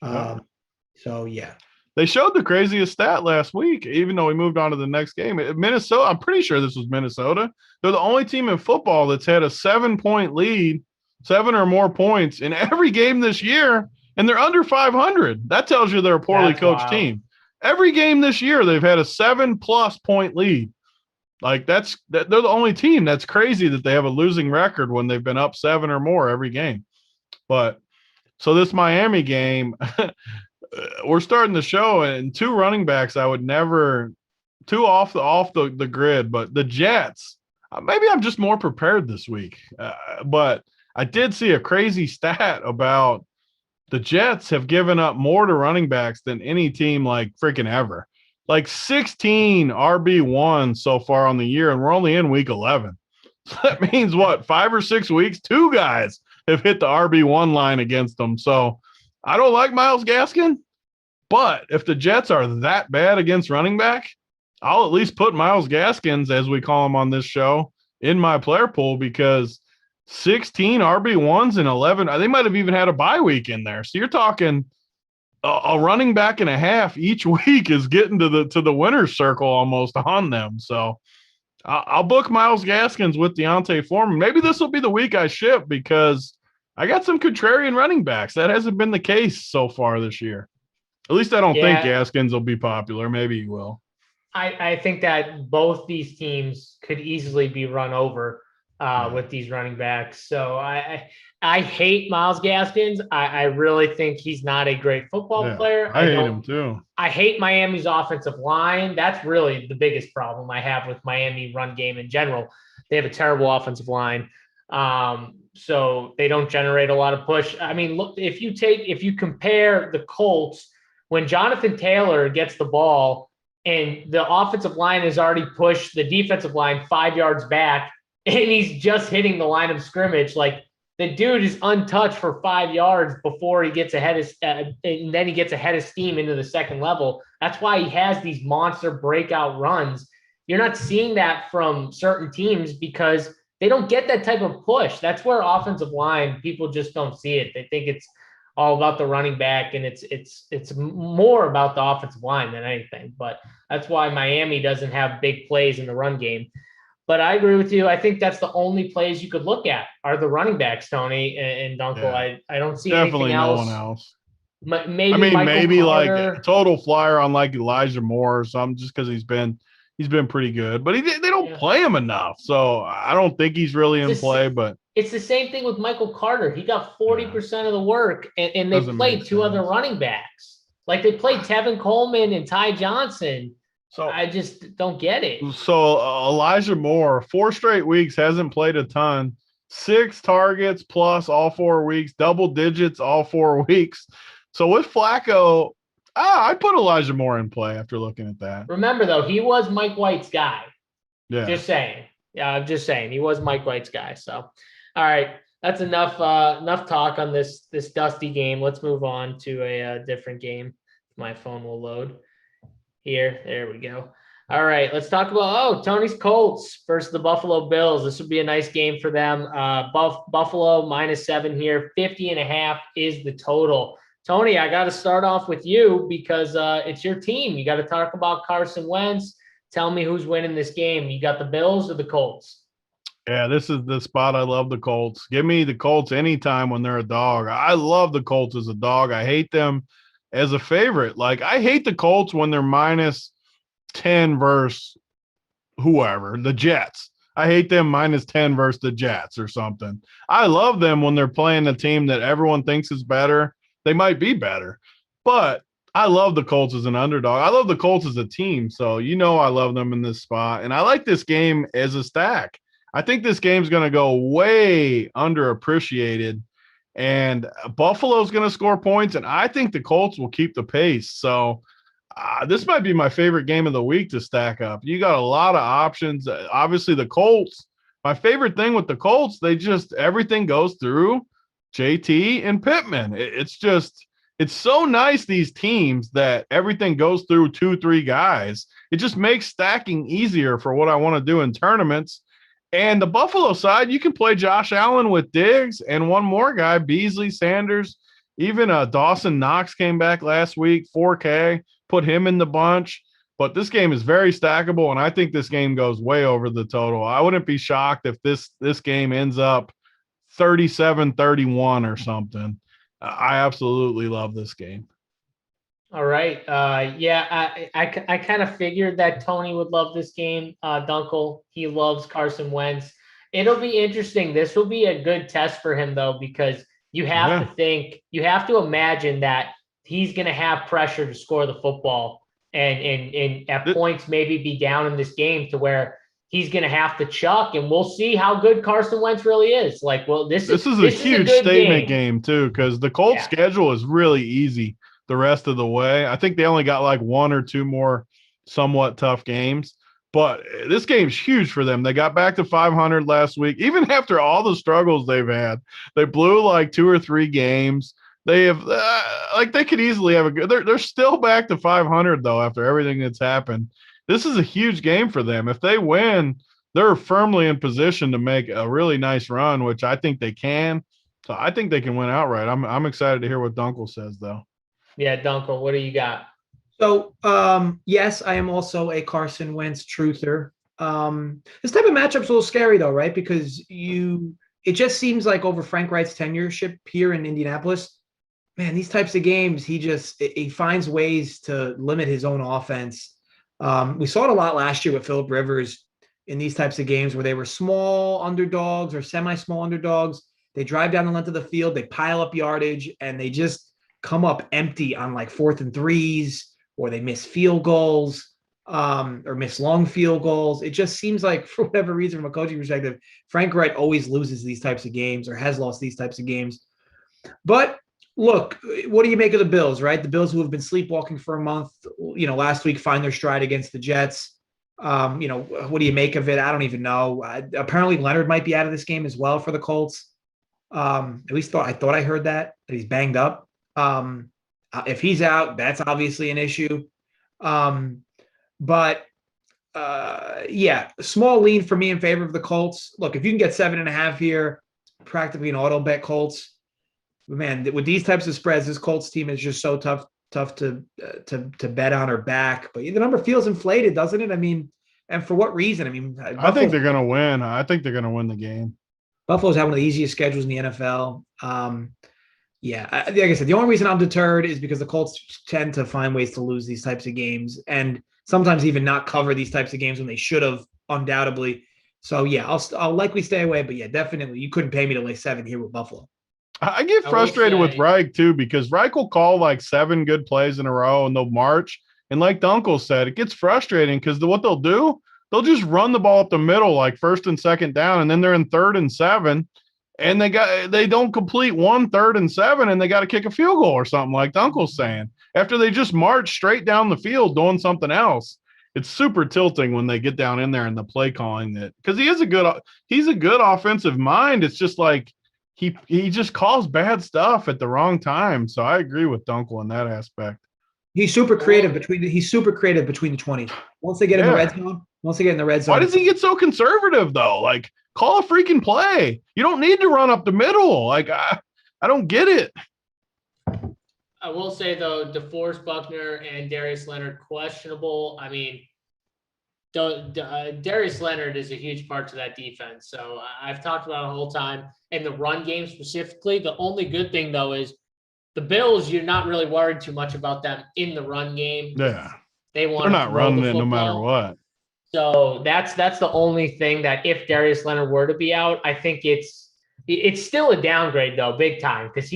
C: So yeah.
B: They showed the craziest stat last week, even though we moved on to the next game. Minnesota, I'm pretty sure this was Minnesota. They're the only team in football that's had a 7-point lead, 7 or more points in every game this year, and they're under 500. That tells you they're a poorly coached team. Every game this year, they've had a 7+ point lead. Like they're the only team. That's crazy that they have a losing record when they've been up 7 or more every game. But so this Miami game, we're starting the show and 2 running backs I would never – 2 off the grid. But the Jets, maybe I'm just more prepared this week. But I did see a crazy stat about the Jets have given up more to running backs than any team like freaking ever. Like 16 RB1 so far on the year, and we're only in week 11. So that means what, 5 or 6 weeks? 2 guys have hit the RB1 line against them. So I don't like Myles Gaskin, but if the Jets are that bad against running back, I'll at least put Myles Gaskins, as we call him on this show, in my player pool because 16 RB1s and 11, they might have even had a bye week in there. So you're talking a running back and a half each week is getting to the winner's circle almost on them. So I'll book Myles Gaskins with Deontay Foreman. Maybe this will be the week I ship because I got some contrarian running backs. That hasn't been the case so far this year. At least I don't think Gaskins will be popular. Maybe he will.
A: I think that both these teams could easily be run over with these running backs. So I hate Myles Gaskins. I really think he's not a great football player.
B: I hate him too.
A: I hate Miami's offensive line. That's really the biggest problem I have with Miami run game in general. They have a terrible offensive line. So they don't generate a lot of push. I mean, look, if you compare the Colts, when Jonathan Taylor gets the ball and the offensive line has already pushed the defensive line 5 yards back and he's just hitting the line of scrimmage, like the dude is untouched for 5 yards before he gets ahead of, and then he gets ahead of steam into the second level. That's why he has these monster breakout runs. You're not seeing that from certain teams because they don't get that type of push. That's where offensive line, people just don't see it. They think it's all about the running back, and it's more about the offensive line than anything. But that's why Miami doesn't have big plays in the run game. But I agree with you. I think that's the only plays you could look at are the running backs, Tony and Dunkel.
B: Yeah.
A: I don't see
B: Definitely
A: anything else.
B: no one else.
A: Maybe
B: I mean,
A: Michael
B: maybe
A: Carter.
B: like a total flyer on like Elijah Moore or something, just because he's been pretty good. But they don't play him enough, so I don't think he's really in play. But
A: it's the same thing with Michael Carter. He got 40% of the work, and they played two other running backs. Like they played Tevin Coleman and Ty Johnson. So I just don't get it.
B: So Elijah Moore, 4 straight weeks, hasn't played a ton. 6 targets plus all 4 weeks, double digits all 4 weeks. So with Flacco, I'd put Elijah Moore in play after looking at that.
A: Remember, though, he was Mike White's guy.
B: Yeah.
A: Just saying. Yeah, I'm just saying. He was Mike White's guy. So, all right. That's enough talk on this dusty game. Let's move on to a different game. My phone will load. Here, there we go. All right, let's talk about Tony's Colts versus the Buffalo Bills. This would be a nice game for them. Buffalo -7 here, 50.5 is the total. Tony, I got to start off with you because it's your team. You got to talk about Carson Wentz. Tell me who's winning this game. You got the Bills or the Colts?
B: Yeah, this is the spot. I love the Colts. Give me the Colts anytime when they're a dog. I love the Colts as a dog. I hate them as a favorite. Like, I hate the Colts when they're -10 versus whoever, the Jets. I hate them -10 versus the Jets or something. I love them when they're playing a team that everyone thinks is better. They might be better, but I love the Colts as an underdog. I love the Colts as a team. So, I love them in this spot. And I like this game as a stack. I think this game's going to go way underappreciated. And Buffalo's going to score points, and I think the Colts will keep the pace. So this might be my favorite game of the week to stack up. You got a lot of options. Obviously, the Colts, my favorite thing with the Colts, everything goes through JT and Pittman. It's so nice, these teams, that everything goes through 2-3 guys. It just makes stacking easier for what I want to do in tournaments. And the Buffalo side, you can play Josh Allen with Diggs and one more guy, Beasley, Sanders. Even Dawson Knox came back last week, 4K, put him in the bunch. But this game is very stackable, and I think this game goes way over the total. I wouldn't be shocked if this game ends up 37-31 or something. I absolutely love this game.
A: All right. I kind of figured that Tony would love this game. Dunkel, he loves Carson Wentz. It'll be interesting. This will be a good test for him, though, because you have to imagine that he's going to have pressure to score the football and at points maybe be down in this game to where he's going to have to chuck, and we'll see how good Carson Wentz really is. This is a
B: huge statement game too, because the Colts schedule is really easy the rest of the way. I think they only got like 1 or 2 more somewhat tough games, but this game's huge for them. They got back to 500 last week. Even after all the struggles they've had, they blew like 2 or 3 games. They have they could easily have a good. They're still back to 500 though after everything that's happened. This is a huge game for them. If they win, they're firmly in position to make a really nice run, which I think they can. So I think they can win outright. I'm excited to hear what Dunkel says, though.
A: Yeah, Dunkel, what do you got?
C: So, yes, I am also a Carson Wentz truther. This type of matchup's a little scary, though, right? Because it just seems like over Frank Wright's tenureship here in Indianapolis, man, these types of games, he finds ways to limit his own offense. We saw it a lot last year with Phillip Rivers in these types of games where they were small underdogs or semi-small underdogs. They drive down the length of the field, they pile up yardage, and they just come up empty on like 4th and 3s, or they miss field goals or miss long field goals. It just seems like, for whatever reason, from a coaching perspective, Frank Wright always loses these types of games or has lost these types of games. But look, what do you make of the Bills, right? The Bills, who have been sleepwalking for a month, last week find their stride against the Jets. What do you make of it? I don't even know. Apparently Leonard might be out of this game as well for the Colts. At least I thought I heard that he's banged up. If he's out, that's obviously an issue. But yeah, small lean for me in favor of the Colts. Look, if you can get 7.5 here, practically an auto bet Colts. Man, with these types of spreads, this Colts team is just so tough to bet on or back. But the number feels inflated, doesn't it? I mean, and for what reason? I mean,
B: I think they're going to win. I think they're going to win the game.
C: Buffalo's had one of the easiest schedules in the NFL. Yeah, like I said, the only reason I'm deterred is because the Colts tend to find ways to lose these types of games and sometimes even not cover these types of games when they should have, undoubtedly. So yeah, I'll likely stay away. But yeah, definitely, you couldn't pay me to lay 7 here with Buffalo.
B: I get frustrated with Reich too, because Reich will call like 7 good plays in a row and they'll march. And like the uncle said, it gets frustrating because what they'll do, they'll just run the ball up the middle, like 1st and 2nd down, and then they're in 3rd and 7. And they don't complete 1 3rd and 7, and they got to kick a field goal or something, like the uncle's saying, after they just march straight down the field doing something else. It's super tilting when they get down in there and the play calling that, because he's a good offensive mind. It's just like he just calls bad stuff at the wrong time. So I agree with Dunkel in that aspect.
C: He's super creative between the 20s. Once they get in the red zone.
B: Why does he get so conservative though? Like, call a freaking play. You don't need to run up the middle. Like, I don't get it.
A: I will say though, DeForest Buckner and Darius Leonard questionable. I mean, Darius Leonard is a huge part to that defense. So I've talked about it the whole time. And the run game specifically, the only good thing though is the Bills, you're not really worried too much about them in the run game.
B: Yeah.
A: They're
B: not running it no matter what.
A: So that's the only thing that if Darius Leonard were to be out, I think it's still a downgrade though, big time, because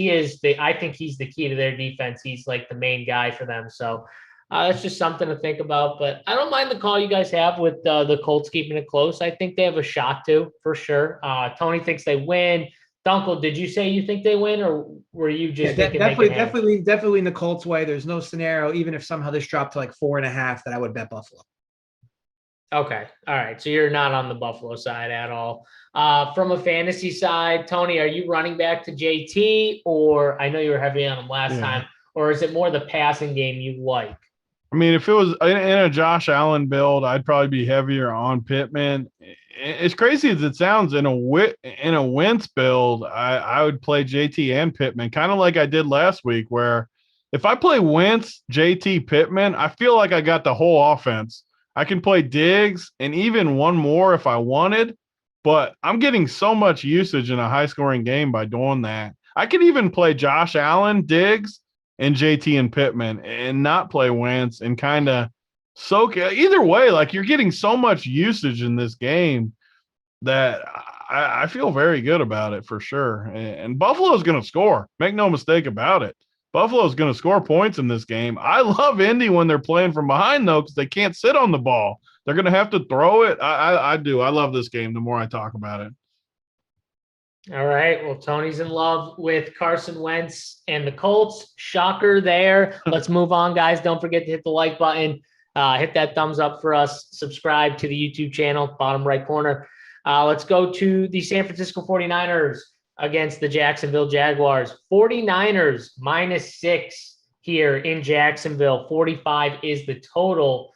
A: I think he's the key to their defense. He's like the main guy for them. So that's just something to think about. But I don't mind the call you guys have with the Colts keeping it close. I think they have a shot to, for sure. Tony thinks they win. Dunkel, did you say you think they win, or were you just thinking
C: definitely in the Colts way? There's no scenario, even if somehow this dropped to like 4.5, that I would bet Buffalo.
A: Okay. All right. So you're not on the Buffalo side at all. From a fantasy side, Tony, are you running back to JT, or I know you were heavy on him last time, or is it more the passing game you like?
B: I mean, if it was in a Josh Allen build, I'd probably be heavier on Pittman. As crazy as it sounds, in a Wentz build, I would play JT and Pittman, kind of like I did last week, where if I play Wentz, JT, Pittman, I feel like I got the whole offense. I can play Diggs and even one more if I wanted, but I'm getting so much usage in a high-scoring game by doing that. I could even play Josh Allen, Diggs, and JT and Pittman and not play Wentz and kind of soak it. Either way, like, you're getting so much usage in this game that I feel very good about it for sure. And Buffalo's going to score. Make no mistake about it. Buffalo's going to score points in this game. I love Indy when they're playing from behind, though, because they can't sit on the ball. They're going to have to throw it. I do. I love this game the more I talk about it.
A: All right. Well, Tony's in love with Carson Wentz and the Colts. Shocker there. Let's move on, guys. Don't forget to hit the like button. Hit that thumbs up for us. Subscribe to the YouTube channel, bottom right corner. Let's go to the San Francisco 49ers against the Jacksonville Jaguars. 49ers -6 here in Jacksonville. 45 is the total.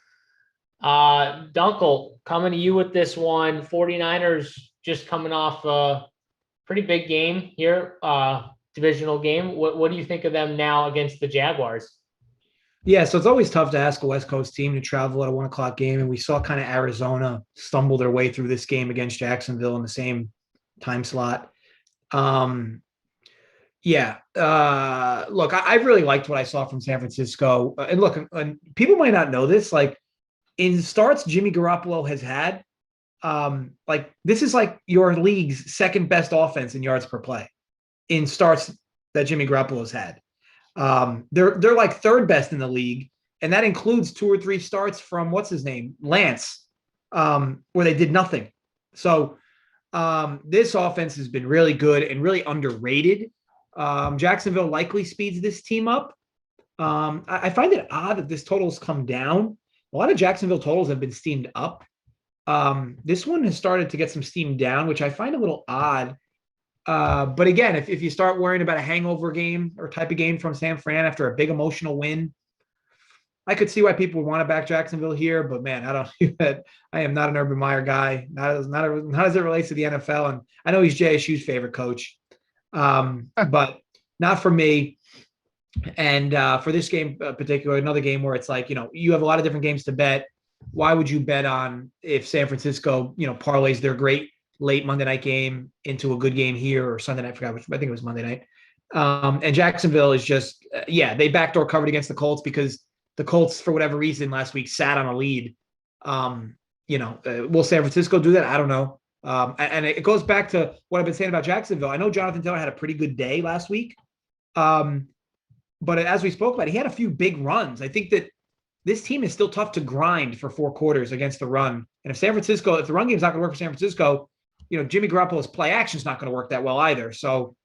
A: Dunkel, coming to you with this one. 49ers just coming off a pretty big game here, divisional game. What do you think of them now against the Jaguars?
C: Yeah, so it's always tough to ask a West Coast team to travel at a 1 o'clock game, and we saw kind of Arizona stumble their way through this game against Jacksonville in the same time slot. Look, I really liked what I saw from San Francisco. And look, and people might not know this, like, in starts Jimmy Garoppolo has had, like, this is like your league's second best offense in yards per play in starts that Jimmy Garoppolo's had. They're like third best in the league, and that includes 2 or 3 starts from what's his name, Lance, where they did nothing. So this offense has been really good and really underrated. Jacksonville likely speeds this team up. I find it odd that this total's come down. A lot of Jacksonville totals have been steamed up. This one has started to get some steam down, which I find a little odd. But again, if you start worrying about a hangover game or type of game from San Fran after a big emotional win, I could see why people would want to back Jacksonville here. But man, I don't. I am not an Urban Meyer guy. Not as it relates to the NFL. And I know he's JSU's favorite coach, but not for me. And for this game in particular, another game where it's like, you have a lot of different games to bet. Why would you bet on if San Francisco, parlays their great late Monday night game into a good game here, or Sunday night? I forgot which. I think it was Monday night. And Jacksonville is just, they backdoor covered against the Colts because the Colts, for whatever reason, last week sat on a lead. Will San Francisco do that? I don't know. And it goes back to what I've been saying about Jacksonville. I know Jonathan Taylor had a pretty good day last week. But as we spoke about, he had a few big runs. I think that this team is still tough to grind for 4 quarters against the run. And if the run game is not going to work for San Francisco, Jimmy Garoppolo's play action is not going to work that well either. So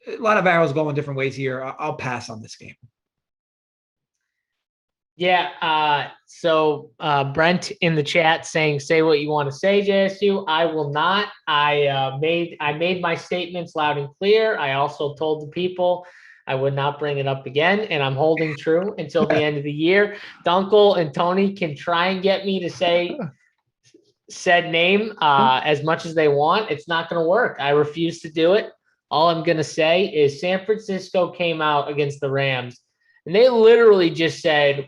C: a lot of arrows going different ways here. I'll pass on this game.
A: Yeah. So Brent in the chat saying, say what you want to say, JSU. I will not. I made my statements loud and clear. I also told the people I would not bring it up again, and I'm holding true until the end of the year. Dunkel and Tony can try and get me to say said name as much as they want. It's not going to work. I refuse to do it. All I'm going to say is San Francisco came out against the Rams, and they literally just said,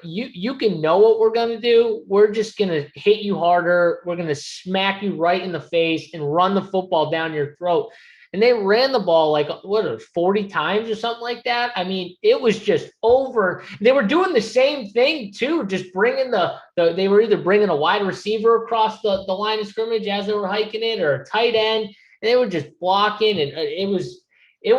A: you can know what we're going to do. We're just going to hit you harder. We're going to smack you right in the face and run the football down your throat. And they ran the ball like, 40 times or something like that. I mean, it was just over. They were doing the same thing too, just bringing they were either bringing a wide receiver across the line of scrimmage as they were hiking it, or a tight end, and they were just blocking. And it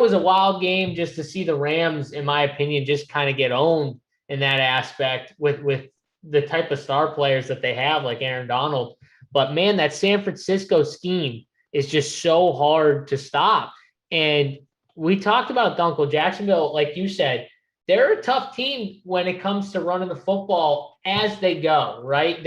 A: was a wild game just to see the Rams, in my opinion, just kind of get owned in that aspect with the type of star players that they have, like Aaron Donald. But man, that San Francisco scheme is just so hard to stop. And we talked about Dunkel. Jacksonville, like you said, they're a tough team when it comes to running the football as they go, right?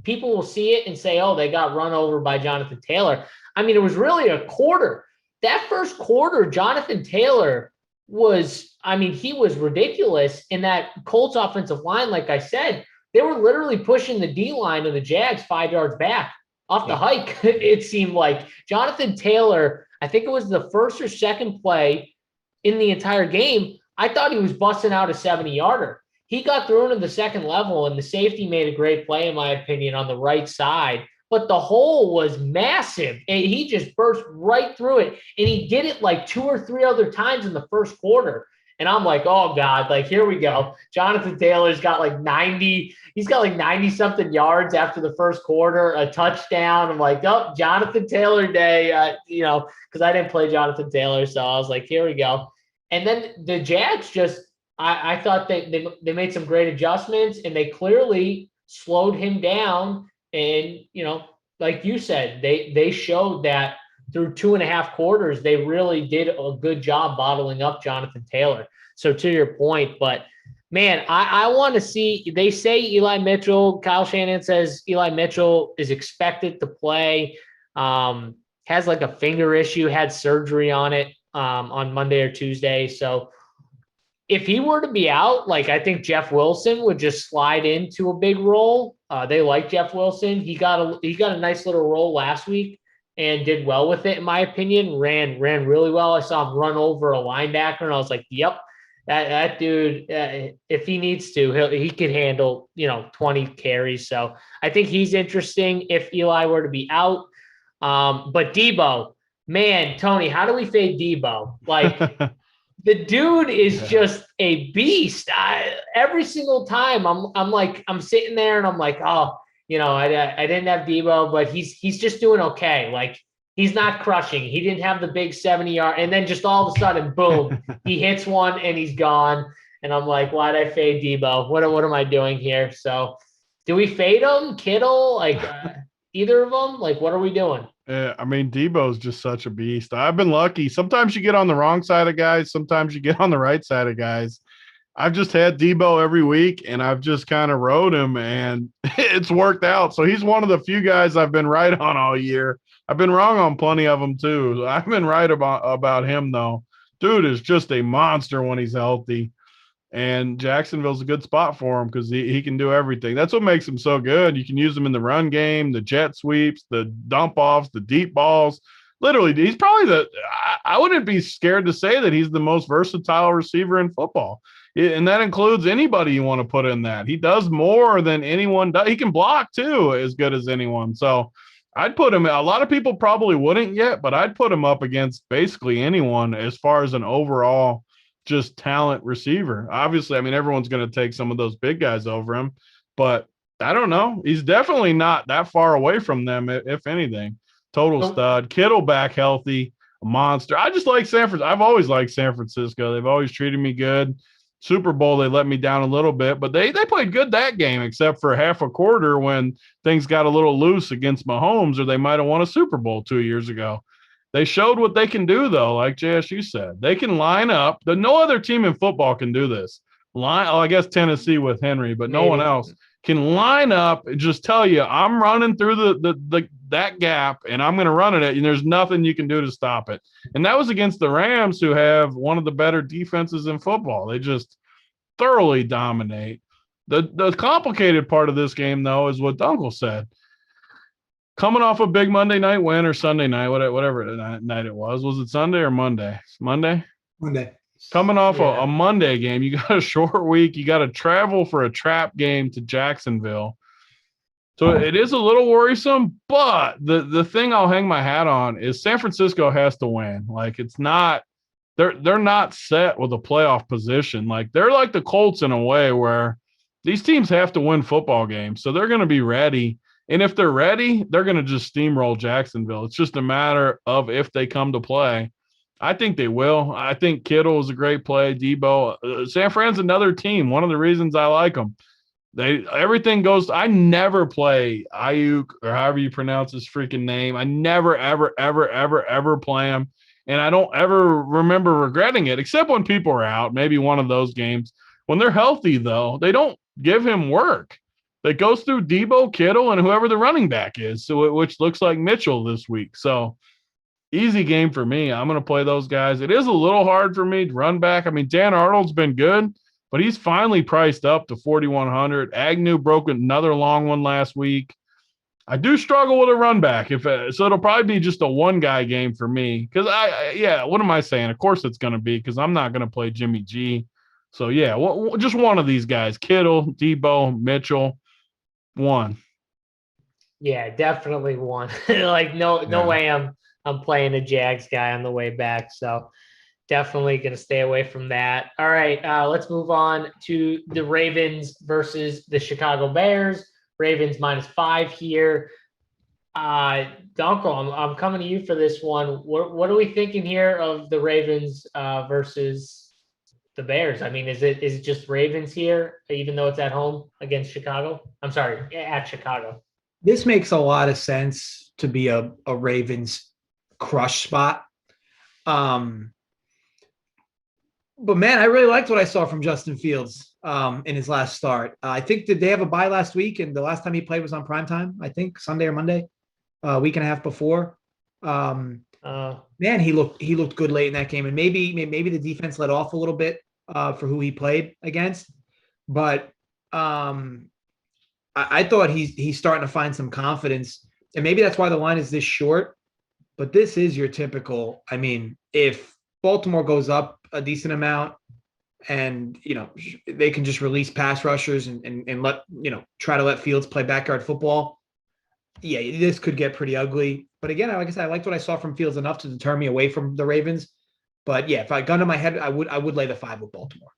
A: People will see it and say, oh, they got run over by Jonathan Taylor. I mean, it was really a quarter. That first quarter, Jonathan Taylor he was ridiculous. In that Colts offensive line, like I said, they were literally pushing the D line of the Jags 5 yards back off the hike. It seemed like Jonathan Taylor, I think it was the first or second play in the entire game, I thought he was busting out a 70-yarder. He got through into the second level, and the safety made a great play, in my opinion, on the right side. But the hole was massive, and he just burst right through it. And he did it like 2 or 3 other times in the first quarter. And I'm like, oh God, like, here we go. Jonathan Taylor's got like 90, he's got like 90 something yards after the first quarter, a touchdown. I'm like, oh, Jonathan Taylor day, because I didn't play Jonathan Taylor. So I was like, here we go. And then the Jags I thought they made some great adjustments, and they clearly slowed him down. And, like you said, they showed that through 2.5 quarters, they really did a good job bottling up Jonathan Taylor. So to your point, but man, I want to see, they say Eli Mitchell, Kyle Shanahan says Eli Mitchell is expected to play, has like a finger issue, had surgery on it on Monday or Tuesday. So if he were to be out, like, I think Jeff Wilson would just slide into a big role. They like Jeff Wilson. He got a nice little role last week and did well with it, in my opinion. Ran really well. I saw him run over a linebacker, and I was like, yep, that dude, if he needs to, he could handle 20 carries. So I think he's interesting if Eli were to be out. But Debo, man, Tony, how do we fade Debo? Like, the dude is just a beast. Every single time I'm sitting there and I'm like, oh, I didn't have Debo, but he's just doing okay. Like, he's not crushing. He didn't have the big 70-yard, and then just all of a sudden, boom, he hits one and he's gone. And I'm like, why'd I fade Debo? What am I doing here? So, do we fade him, Kittle, like either of them? Like, what are we doing?
B: I mean, Debo's just such a beast. I've been lucky. Sometimes you get on the wrong side of guys. Sometimes you get on the right side of guys. I've just had Debo every week, and I've just kind of rode him, and it's worked out. So he's one of the few guys I've been right on all year. I've been wrong on plenty of them too. I've been right about him though. Dude is just a monster when he's healthy, and Jacksonville's a good spot for him because he can do everything. That's what makes him so good. You can use him in the run game, the jet sweeps, the dump offs, the deep balls. Literally, he's probably I wouldn't be scared to say that he's the most versatile receiver in football. And that includes anybody you want to put in that. He does more than anyone does. He can block too, as good as anyone. So I'd put him, a lot of people probably wouldn't yet, but I'd put him up against basically anyone as far as an overall just talent receiver. Obviously, I mean, everyone's going to take some of those big guys over him, but I don't know. He's definitely not that far away from them, if anything. Total stud. Kittle back healthy, a monster. I just like San Francisco. I've always liked San Francisco. They've always treated me good. Super Bowl, they let me down a little bit, but they played good that game, except for half a quarter when things got a little loose against Mahomes, or they might have won a Super Bowl 2 years ago. They showed what they can do, though, like JSU said. They can line up. No other team in football can do this. I guess Tennessee with Henry, but no one else can line up and just tell you, I'm running through that gap, and I'm going to run it at you, and there's nothing you can do to stop it. And that was against the Rams, who have one of the better defenses in football. They just thoroughly dominate. The complicated part of this game, though, is what Dunkel said. Coming off a big Monday night win or Sunday night, whatever night it was. Was it Sunday or Monday? Monday. Coming off a Monday game, you got a short week. You got to travel for a trap game to Jacksonville. So it is a little worrisome, but the thing I'll hang my hat on is San Francisco has to win. Like, it's not – they're not set with a playoff position. Like, they're like the Colts in a way where these teams have to win football games. So they're going to be ready. And if they're ready, they're going to just steamroll Jacksonville. It's just a matter of if they come to play. I think they will. I think Kittle is a great play. Debo. San Fran's another team. One of the reasons I like them. Everything goes. I never play Ayuk or however you pronounce his freaking name. I never, ever, ever, ever, ever play him. And I don't ever remember regretting it, except when people are out, maybe one of those games. When they're healthy, though, they don't give him work. It goes through Debo, Kittle, and whoever the running back is, which looks like Mitchell this week. So easy game for me. I'm going to play those guys. It is a little hard for me to run back. I mean, Dan Arnold's been good, but he's finally priced up to 4,100. Agnew broke another long one last week. I do struggle with a run back. So it'll probably be just a one-guy game for me. Because, what am I saying? Of course it's going to be, because I'm not going to play Jimmy G. So, yeah, just one of these guys. Kittle, Debo, Mitchell, one.
A: Yeah, definitely one. Like, no way I'm playing a Jags guy on the way back. So definitely going to stay away from that. All right, let's move on to the Ravens versus the Chicago Bears. Ravens -5 here. Dunkel, I'm coming to you for this one. What are we thinking here of the Ravens versus the Bears? I mean, is it just Ravens here, even though it's at home against Chicago? I'm sorry, at Chicago.
C: This makes a lot of sense to be a Ravens crush spot. But man, I really liked what I saw from Justin Fields in his last start. I think did they have a bye last week, and the last time he played was on primetime, I think Sunday or Monday, a week and a half before. Man, he looked good late in that game, and maybe the defense let off a little bit for who he played against, but I thought he's starting to find some confidence, and maybe that's why the line is this short. But this is your typical. I mean, if Baltimore goes up a decent amount, and they can just release pass rushers and let try to let Fields play backyard football. Yeah, this could get pretty ugly. But again, like I said, I liked what I saw from Fields enough to deter me away from the Ravens. But yeah, if I gun to my head, I would lay the 5 with Baltimore.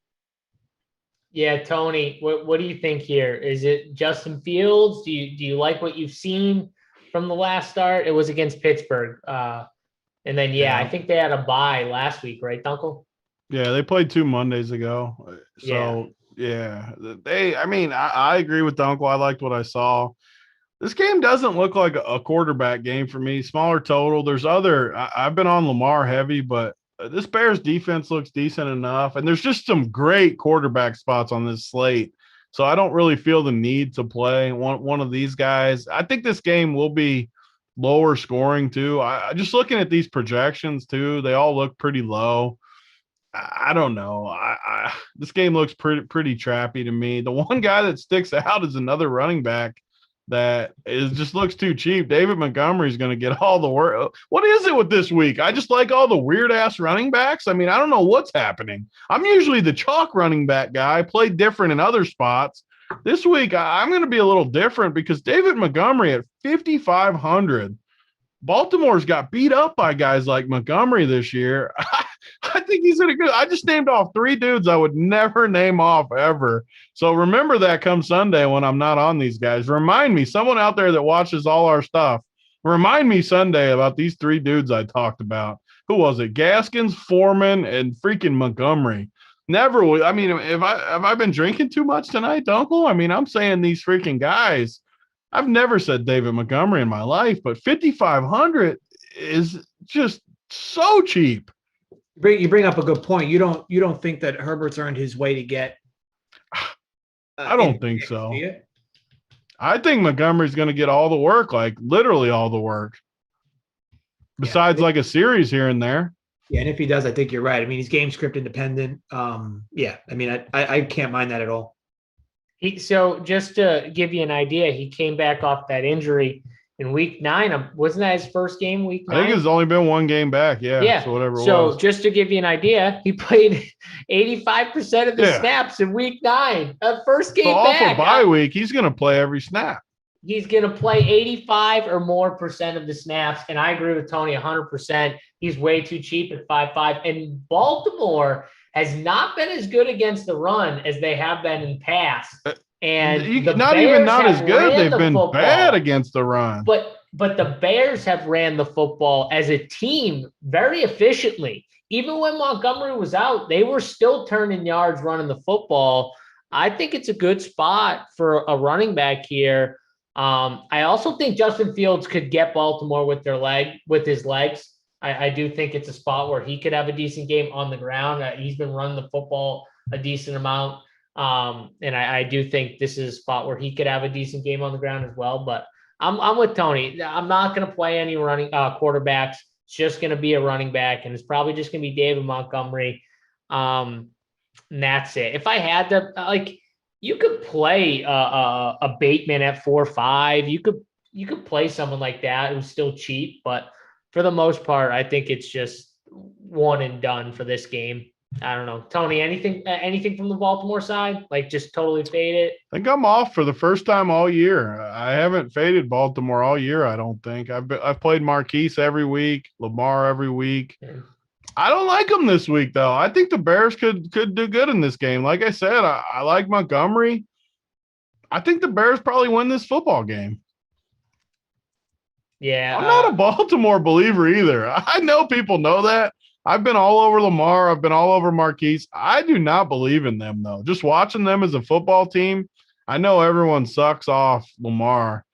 A: Yeah, Tony, what do you think here? Is it Justin Fields? Do you like what you've seen from the last start? It was against Pittsburgh. And then, I think they had a bye last week, right, Dunkel?
B: Yeah, they played 2 Mondays ago. So, I agree with Dunkel. I liked what I saw. This game doesn't look like a quarterback game for me. Smaller total. There's I've been on Lamar heavy, but this Bears defense looks decent enough, and there's just some great quarterback spots on this slate. So I don't really feel the need to play one of these guys. I think this game will be lower scoring too. I just looking at these projections too, they all look pretty low. I don't know. This game looks pretty trappy to me. The one guy that sticks out is another running back that just looks too cheap. David Montgomery is going to get all the work. What is it with this week? I just like all the weird ass running backs. I mean, I don't know what's happening. I'm usually the chalk running back guy. I play different in other spots. This week, I'm going to be a little different because David Montgomery at 5,500. Baltimore's got beat up by guys like Montgomery this year. I think he's going to go. I just named off 3 dudes I would never name off ever. So remember that come Sunday when I'm not on these guys. Remind me, someone out there that watches all our stuff, remind me Sunday about these 3 dudes I talked about. Who was it? Gaskins, Foreman, and freaking Montgomery. Never. I mean, have I been drinking too much tonight, Uncle? I mean, I'm saying these freaking guys. I've never said David Montgomery in my life, but 5,500 is just so cheap.
C: You bring up a good point. You don't think that Herbert's earned his way to get?
B: I don't think so. I think Montgomery's going to get all the work, like literally all the work. Besides, like a series here and there.
C: Yeah, and if he does, I think you're right. I mean, he's game script independent. Yeah, I mean, I can't mind that at all.
A: So just to give you an idea, he came back off that injury in week 9. Wasn't that his first game, week 9?
B: I think it's only been 1 game back. Yeah. So whatever it was.
A: So just to give you an idea, he played 85% of the snaps in week 9. First game back.
B: Off a bye week, he's going to play every snap.
A: He's going to play 85 or more percent of the snaps. And I agree with Tony 100%. He's way too cheap at 5.5. And Baltimore has not been as good against the run as they have been in past. And
B: not as good. They've been bad against the run.
A: But the Bears have ran the football as a team very efficiently. Even when Montgomery was out, they were still turning yards running the football. I think it's a good spot for a running back here. I also think Justin Fields could get Baltimore with his legs. I do think it's a spot where he could have a decent game on the ground. He's been running the football a decent amount. And I do think this is a spot where he could have a decent game on the ground as well. But I'm with Tony. I'm not going to play any running quarterbacks. It's just going to be a running back, and it's probably just going to be David Montgomery. And that's it. If I had to, you could play a Bateman at 4.5. You could play someone like that who's still cheap, but for the most part, I think it's just one and done for this game. I don't know. Tony, anything from the Baltimore side? Just totally fade it?
B: I think I'm off for the first time all year. I haven't faded Baltimore all year, I don't think. I've played Marquise every week, Lamar every week. Yeah. I don't like them this week, though. I think the Bears could do good in this game. Like I said, I like Montgomery. I think the Bears probably win this football game.
A: Yeah.
B: I'm not a Baltimore believer either. I know people know that. I've been all over Lamar. I've been all over Marquise. I do not believe in them, though. Just watching them as a football team, I know everyone sucks off Lamar.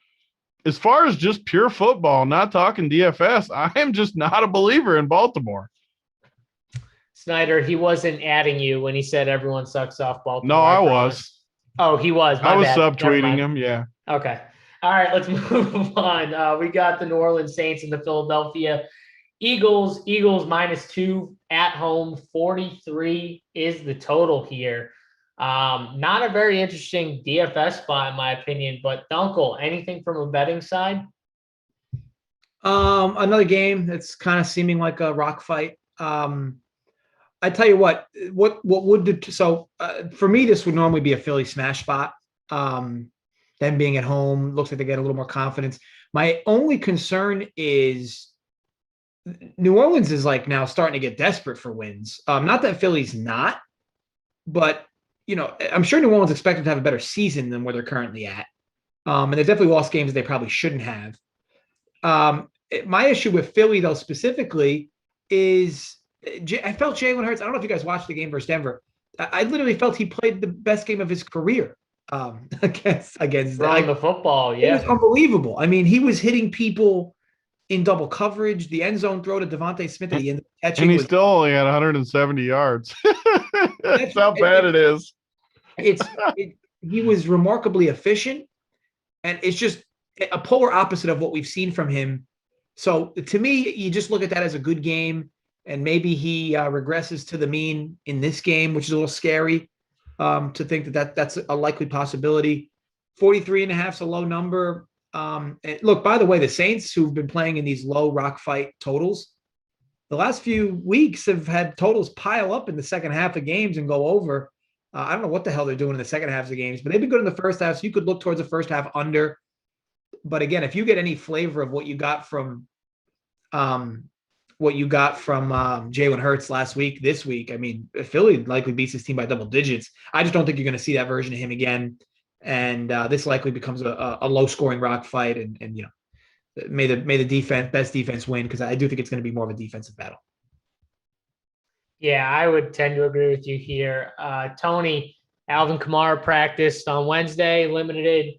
B: As far as just pure football, not talking DFS, I am just not a believer in Baltimore.
A: Snyder, he wasn't adding you when he said everyone sucks off Baltimore.
B: No, I was.
A: Oh, he was.
B: I was subtweeting him, yeah.
A: Okay. All right, let's move on. We got the New Orleans Saints and the Philadelphia Eagles. Eagles -2 at home. 43 is the total here. Not a very interesting DFS spot in my opinion, but Dunkel, anything from a betting side?
C: Another game that's kind of seeming like a rock fight. I tell you what would for me, this would normally be a Philly smash spot. Them being at home, looks like they get a little more confidence. My only concern is New Orleans is now starting to get desperate for wins. Not that Philly's not, but I'm sure New Orleans expected to have a better season than where they're currently at. And they definitely lost games that they probably shouldn't have. My issue with Philly, though, specifically is I felt Jalen Hurts. I don't know if you guys watched the game versus Denver. I literally felt he played the best game of his career against
A: the football. Yeah,
C: it was unbelievable. I mean, he was hitting people in double coverage. The end zone throw to Devontae Smith at the end of the catching.
B: And he still only had 170 yards. That's how bad it is.
C: He was remarkably efficient, and it's just a polar opposite of what we've seen from him. So to me, you just look at that as a good game, and maybe he regresses to the mean in this game, which is a little scary to think that's a likely possibility. 43.5 is a low number. And look, by the way, the Saints, who've been playing in these low rock fight totals, the last few weeks have had totals pile up in the second half of games and go over. I don't know what the hell they're doing in the second half of the games, but they've been good in the first half. So you could look towards the first half under. But again, if you get any flavor of what you got from Jalen Hurts last week, this week, I mean, Philly likely beats this team by double digits. I just don't think you're going to see that version of him again. And this likely becomes a low scoring rock fight. And you know, may the best defense win, because I do think it's going to be more of a defensive battle.
A: Yeah, I would tend to agree with you here. Tony, Alvin Kamara practiced on Wednesday, limited.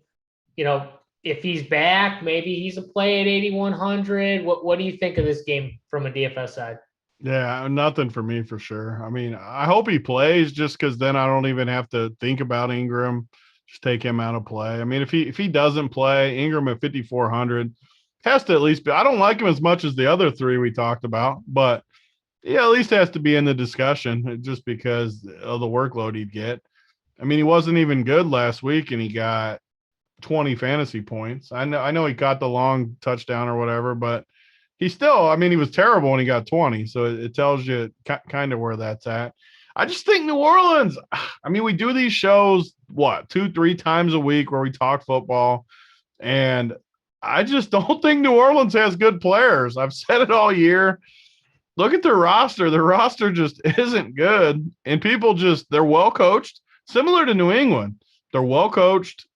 A: You know, if he's back, maybe he's a play at 8,100. What do you think of this game from a DFS side?
B: Yeah, nothing for me for sure. I mean, I hope he plays, just because then I don't even have to think about Ingram. Just take him out of play. I mean, if he doesn't play, Ingram at 5,400 has to at least be. I don't like him as much as the other three we talked about, but yeah, at least has to be in the discussion just because of the workload he'd get. I mean, he wasn't even good last week, and he got 20 fantasy points. I know he got the long touchdown or whatever, but he still, I mean, he was terrible when he got 20. So it tells you kind of where that's at. I just think New Orleans, I mean, we do these shows, 2-3 times a week where we talk football, and I just don't think New Orleans has good players. I've said it all year. Look at their roster. Their roster just isn't good. And people they're well coached, similar to New England. They're well coached.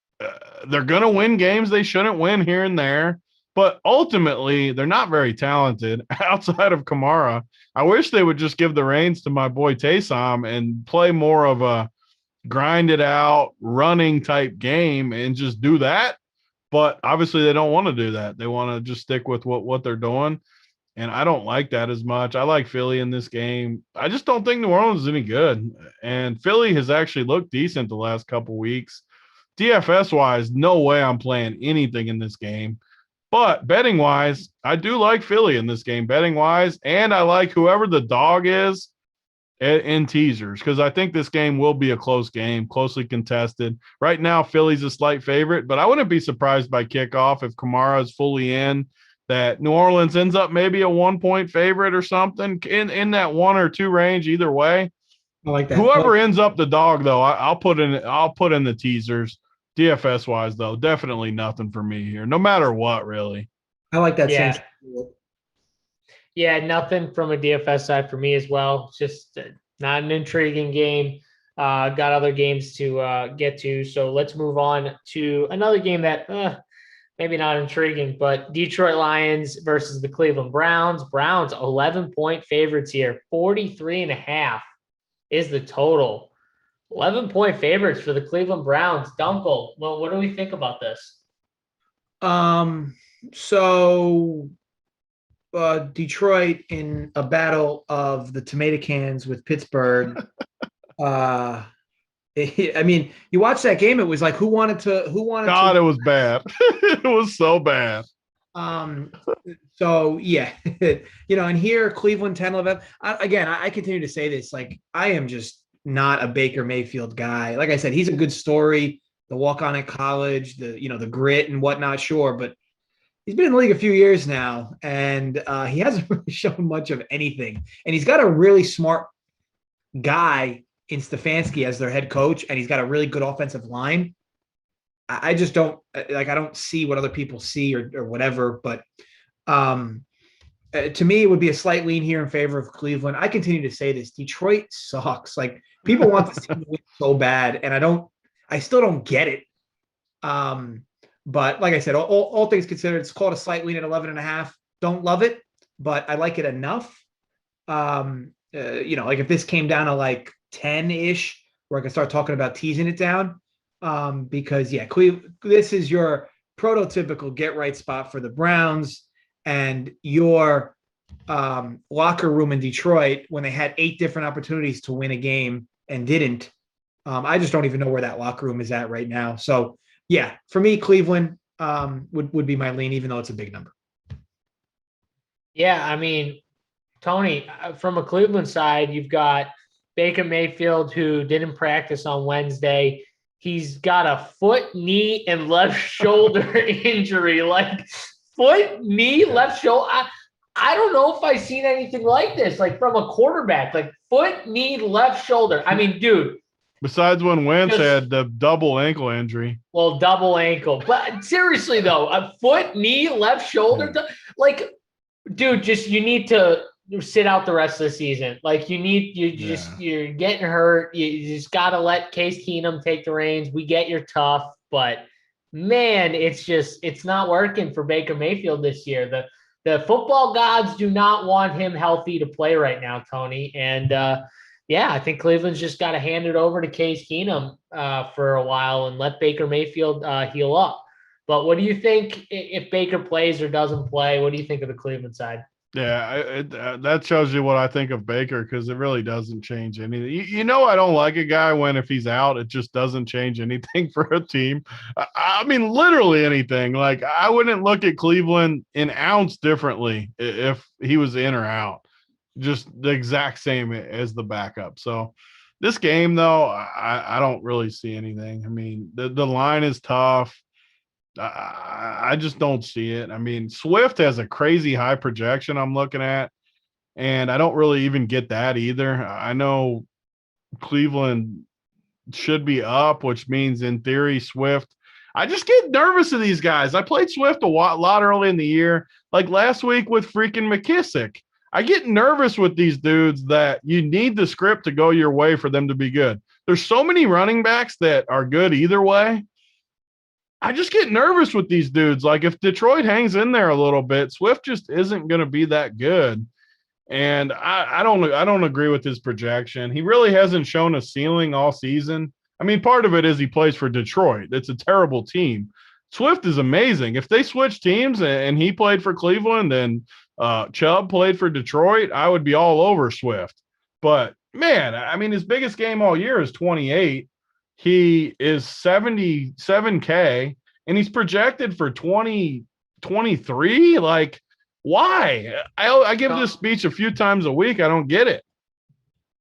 B: They're going to win games they shouldn't win here and there. But ultimately, they're not very talented outside of Kamara. I wish they would just give the reins to my boy Taysom and play more of a grinded out, running type game and just do that. But obviously, they don't want to do that. They want to just stick with what they're doing. And I don't like that as much. I like Philly in this game. I just don't think New Orleans is any good. And Philly has actually looked decent the last couple weeks. DFS-wise, no way I'm playing anything in this game. But betting-wise, I do like Philly in this game, betting-wise. And I like whoever the dog is in teasers, because I think this game will be a close game, closely contested. Right now, Philly's a slight favorite, but I wouldn't be surprised by kickoff if Kamara is fully in, that New Orleans ends up maybe a 1-point favorite or something in that 1 or 2 range. Either way,
C: I like that.
B: Whoever ends up the dog, though, I'll put in the teasers. DFS wise, though, definitely nothing for me here, no matter what, really.
C: I like that.
A: Yeah. Yeah, nothing from a DFS side for me as well. Just not an intriguing game. Got other games to get to. So let's move on to another game that maybe not intriguing, but Detroit Lions versus the Cleveland Browns. Browns 11-point favorites here. 43.5 is the total. 11-point favorites for the Cleveland Browns. Dunkel, well, what do we think about this?
C: So Detroit in a battle of the tomato cans with Pittsburgh. I mean, you watch that game, it was like who wanted
B: God, it was bad. It was so bad.
C: So yeah, and here Cleveland 10-11. Again, I continue to say this, like, I am just not a Baker Mayfield guy. Like I said, he's a good story, the walk on at college, the grit and whatnot, sure, but he's been in the league a few years now, and he hasn't really shown much of anything. And he's got a really smart guy in Stefanski as their head coach, and he's got a really good offensive line. I just don't I don't see what other people see or whatever, but to me, it would be a slight lean here in favor of Cleveland. I continue to say this: Detroit sucks. Like, people want this team to win so bad, and I still don't get it. But like I said, all things considered, it's called a slight lean at 11.5. Don't love it, but I like it enough. Like if this came down to like 10-ish, where I can start talking about teasing it down. Because this is your prototypical get right spot for the Browns. and your locker room in Detroit when they had 8 different opportunities to win a game and didn't. I just don't even know where that locker room is at right now. So yeah, for me, Cleveland would be my lean, even though it's a big number.
A: Yeah, I mean, Tony, from a Cleveland side, you've got Baker Mayfield, who didn't practice on Wednesday. He's got a foot, knee, and left shoulder injury. Like foot, knee, left shoulder. I don't know if I've seen anything like this, like from a quarterback, like foot, knee, left shoulder. I mean, dude.
B: Besides when Wentz had the double ankle injury.
A: Well, double ankle. But seriously, though, a foot, knee, left shoulder, like, dude, you need to sit out the rest of the season. Like you're getting hurt. You just got to let Case Keenum take the reins. We get you're tough, but man, it's not working for Baker Mayfield this year. The football gods do not want him healthy to play right now, Tony. And I think Cleveland's just got to hand it over to Case Keenum for a while and let Baker Mayfield heal up. But what do you think if Baker plays or doesn't play? What do you think of the Cleveland side?
B: Yeah, that shows you what I think of Baker, because it really doesn't change anything. I don't like a guy when if he's out, it just doesn't change anything for a team. I mean, literally anything. Like, I wouldn't look at Cleveland an ounce differently if he was in or out. Just the exact same as the backup. So this game, though, I don't really see anything. I mean, the line is tough. I just don't see it. I mean, Swift has a crazy high projection I'm looking at, and I don't really even get that either. I know Cleveland should be up, which means in theory Swift. I just get nervous of these guys. I played Swift a lot early in the year, like last week with freaking McKissick. I get nervous with these dudes that you need the script to go your way for them to be good. There's so many running backs that are good either way. I just get nervous with these dudes. Like, if Detroit hangs in there a little bit, Swift just isn't going to be that good. And I don't agree with his projection. He really hasn't shown a ceiling all season. I mean, part of it is he plays for Detroit. It's a terrible team. Swift is amazing. If they switch teams and he played for Cleveland and Chubb played for Detroit, I would be all over Swift. But, man, I mean, his biggest game all year is 28. He is 77K, and he's projected for 2023. Like, why? I give this speech a few times a week. I don't get it.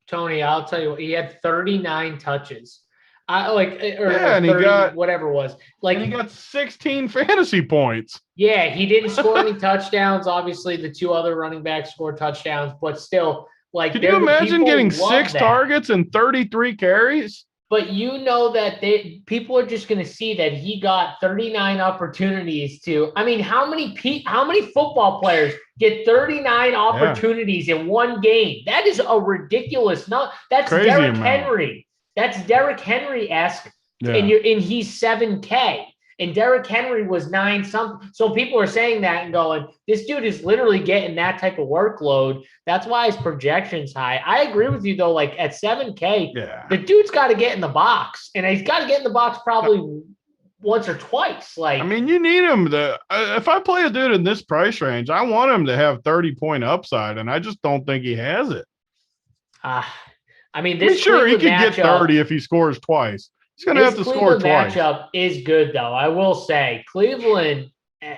A: Tony, I'll tell you what, he had 39 touches.
B: And 30, he got
A: whatever it was. Like,
B: and he got 16 fantasy points.
A: Yeah, he didn't score any touchdowns. Obviously, the 2 other running backs scored touchdowns, but still, like,
B: can you imagine getting 6 targets and 33 carries?
A: But you know that people are just going to see that he got 39 opportunities to. I mean, how many football players get 39 opportunities in one game? That is a ridiculous. That's
B: crazy
A: Derrick
B: amount.
A: Henry. That's Derrick Henry-esque, and he's 7K. And Derrick Henry was 9 something. So people are saying that and going, this dude is literally getting that type of workload. That's why his projection's high. I agree with you, though. Like, at 7K, the dude's got to get in the box. And he's got to get in the box probably once or twice. Like,
B: I mean, you need him to if I play a dude in this price range, I want him to have 30-point upside, and I just don't think he has it.
A: I mean, this
B: sure, he could
A: get
B: 30 if he scores twice. He's going to have to score twice.
A: Matchup is good, though. I will say Cleveland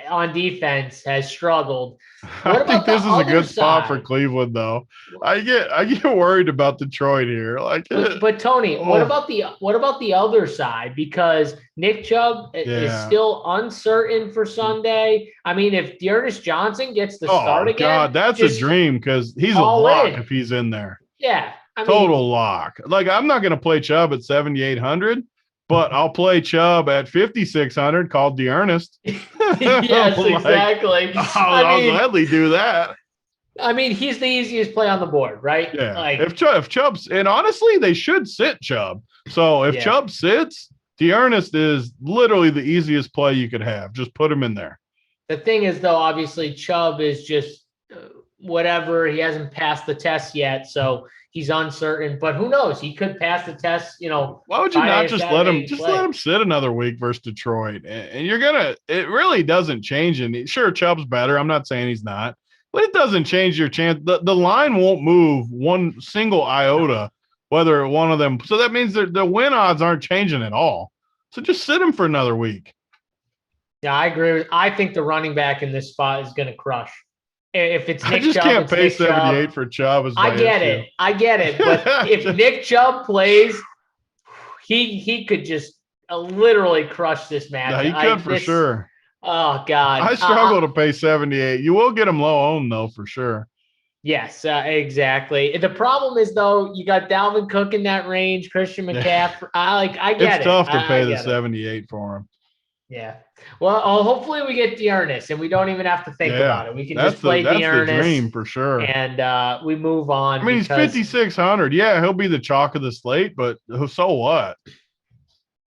A: on defense has struggled.
B: I think this is a good spot for Cleveland, though. I get worried about Detroit here. Like,
A: but Tony, what about the other side? Because Nick Chubb is still uncertain for Sunday. I mean, if Dearness Johnson gets the start again,
B: God, that's a dream, because he's a lock if he's in there.
A: Yeah.
B: Total lock. Like, I'm not going to play Chubb at 7,800, but I'll play Chubb at 5,600 called Dearnest.
A: Yes, exactly.
B: I'll gladly do that.
A: I mean, he's the easiest play on the board, right?
B: Yeah.
A: Like,
B: if Chubb's, and honestly, they should sit Chubb. So if Chubb sits, Dearnest is literally the easiest play you could have. Just put him in there.
A: The thing is, though, obviously Chubb is just whatever. He hasn't passed the test yet, so He's uncertain, but who knows? He could pass the test,
B: Why would you
A: Friday,
B: not just
A: Saturday,
B: let him sit another week versus Detroit? And it really doesn't change any. Sure, Chubb's better. I'm not saying he's not, but it doesn't change your chance. The line won't move one single iota, whether one of them. So that means the win odds aren't changing at all. So just sit him for another week.
A: Yeah, I agree. I think the running back in this spot is going to crush. If it's Nick
B: I just
A: Chubb,
B: can't
A: it's
B: pay
A: Nick
B: 78
A: Chubb.
B: for Chubb.
A: I get it. But if Nick Chubb plays, he could just literally crush this match.
B: No, he could for sure.
A: Oh God,
B: I struggle to pay 78. You will get him low owned though, for sure.
A: Yes, exactly. The problem is though, you got Dalvin Cook in that range, Christian McCaffrey. I get it.
B: It's tough to pay the 78 for him.
A: Yeah. Well, hopefully we get Dearness and we don't even have to think about it. We can just play Dearness.
B: That's the dream for sure.
A: And we move on.
B: I mean, he's 5,600. Yeah, he'll be the chalk of the slate, but so what?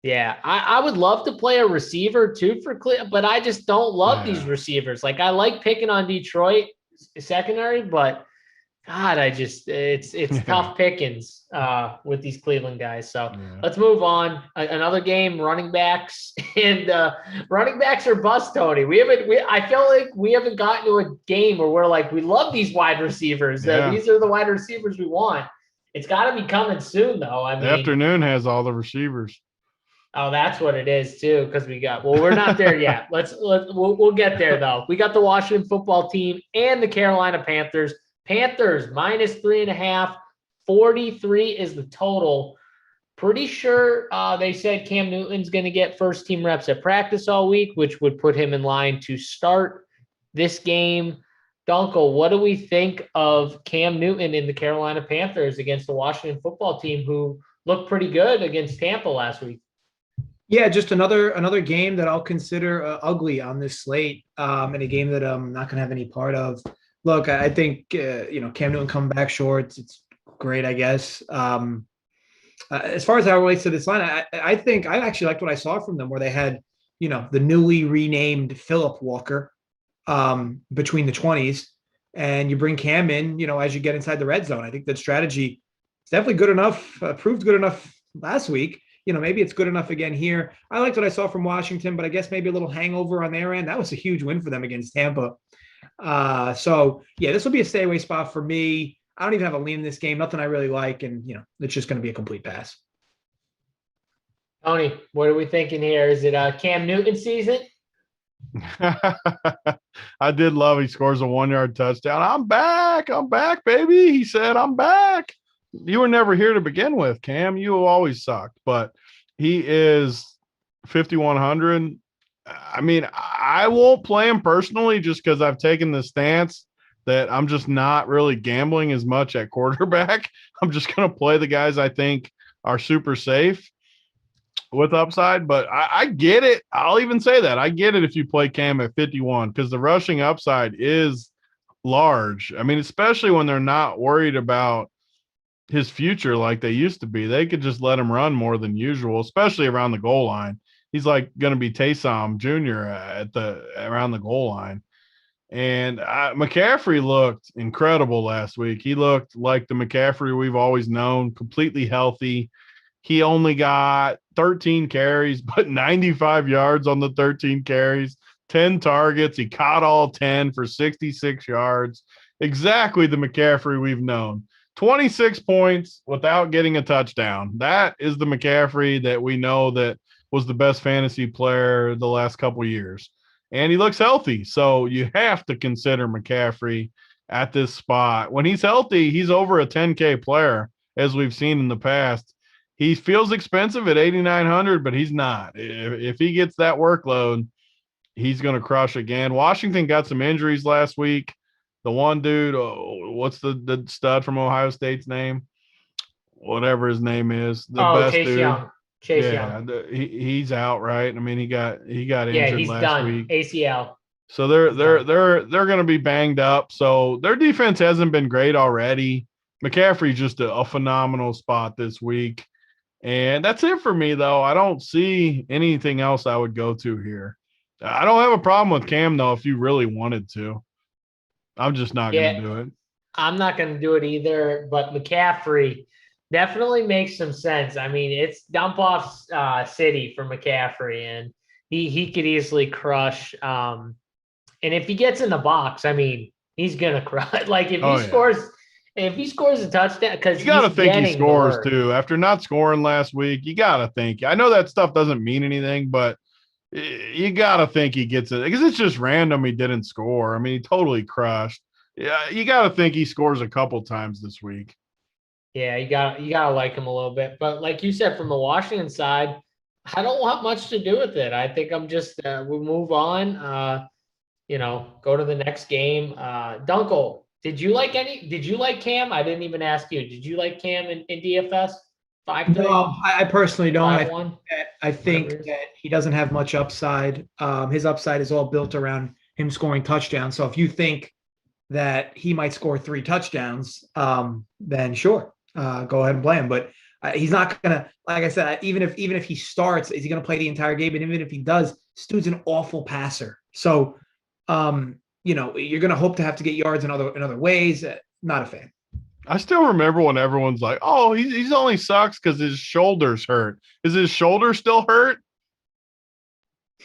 A: Yeah, I would love to play a receiver too for Cleveland, but I just don't love these receivers. Like I like picking on Detroit secondary, but God, it's tough pickings with these Cleveland guys. So let's move on. Another game, running backs, and running backs are bust, Tony. I feel like we haven't gotten to a game where we're like, we love these wide receivers. These are the wide receivers we want. It's got to be coming soon, though. I mean,
B: the afternoon has all the receivers.
A: Oh, that's what it is too. Because we're not there yet. We'll get there though. We got the Washington football team and the Carolina Panthers. Panthers -3.5, 43 is the total. Pretty sure they said Cam Newton's going to get first team reps at practice all week, which would put him in line to start this game. Dunkel, what do we think of Cam Newton in the Carolina Panthers against the Washington football team, who looked pretty good against Tampa last week?
C: Yeah, just another game that I'll consider ugly on this slate, and a game that I'm not going to have any part of. Look, I think Cam Newton coming back short. It's great, I guess. As far as how it relates to this line, I think I actually liked what I saw from them, where they had the newly renamed Phillip Walker between the 20s, and you bring Cam in as you get inside the red zone. I think that strategy is definitely good enough. Proved good enough last week. Maybe it's good enough again here. I liked what I saw from Washington, but I guess maybe a little hangover on their end. That was a huge win for them against Tampa. So yeah, this will be a stay away spot for me. I don't even have a lean in this game. Nothing I really like. And, it's just going to be a complete pass.
A: Tony, what are we thinking here? Is it a Cam Newton season?
B: I did love he scores a 1-yard touchdown. I'm back, baby. He said, I'm back. You were never here to begin with, Cam. You always sucked, but he is 5,100. I mean, I won't play him personally just because I've taken the stance that I'm just not really gambling as much at quarterback. I'm just going to play the guys I think are super safe with upside, but I get it. I'll even say that. I get it if you play Cam at 51 because the rushing upside is large. I mean, especially when they're not worried about his future like they used to be. They could just let him run more than usual, especially around the goal line. He's like going to be Taysom Jr. around the goal line. And McCaffrey looked incredible last week. He looked like the McCaffrey we've always known, completely healthy. He only got 13 carries, but 95 yards on the 13 carries, 10 targets. He caught all 10 for 66 yards. Exactly the McCaffrey we've known. 26 points without getting a touchdown. That is the McCaffrey that we know that was the best fantasy player the last couple of years. And he looks healthy. So you have to consider McCaffrey at this spot. When he's healthy, he's over a 10K player, as we've seen in the past. He feels expensive at 8,900, but he's not. If he gets that workload, he's going to crush again. Washington got some injuries last week. The one dude, what's the stud from Ohio State's name? Whatever his name is, the best
A: Chase
B: dude.
A: Young. Chase Young.
B: He's out, right? I mean, he got injured
A: he's
B: last
A: done.
B: week.
A: ACL.
B: So they're going to be banged up. So their defense hasn't been great already. McCaffrey's just a phenomenal spot this week. And that's it for me, though. I don't see anything else I would go to here. I don't have a problem with Cam, though, if you really wanted to. I'm just not going to do it.
A: I'm not going to do it either, but McCaffrey definitely makes some sense. I mean, it's dump off city for McCaffrey, and he could easily crush. And if he gets in the box, I mean, he's gonna crush. Like if he scores a touchdown, because
B: you got to think he scores too. After not scoring last week, you got to think. I know that stuff doesn't mean anything, but you got to think he gets it because it's just random. He didn't score. I mean, he totally crushed. Yeah, you got to think he scores a couple times this week.
A: Yeah, you gotta like him a little bit. But like you said, from the Washington side, I don't want much to do with it. I think I'm just we'll move on. Go to the next game. Dunkel, did you like Cam? I didn't even ask you. Did you like Cam in DFS? 5-3?
C: No, I personally don't.
A: 5-1?
C: I think that he doesn't have much upside. His upside is all built around him scoring touchdowns. So if you think that he might score 3 touchdowns, then sure, go ahead and play him. But he's not gonna, like I said, even if he starts, is he gonna play the entire game? And even if he does, this dude's an awful passer. So you're gonna hope to have to get yards in other ways. Not a fan.
B: I still remember when everyone's like, "Oh, he's only sucks because his shoulder's hurt." Is his shoulder still hurt?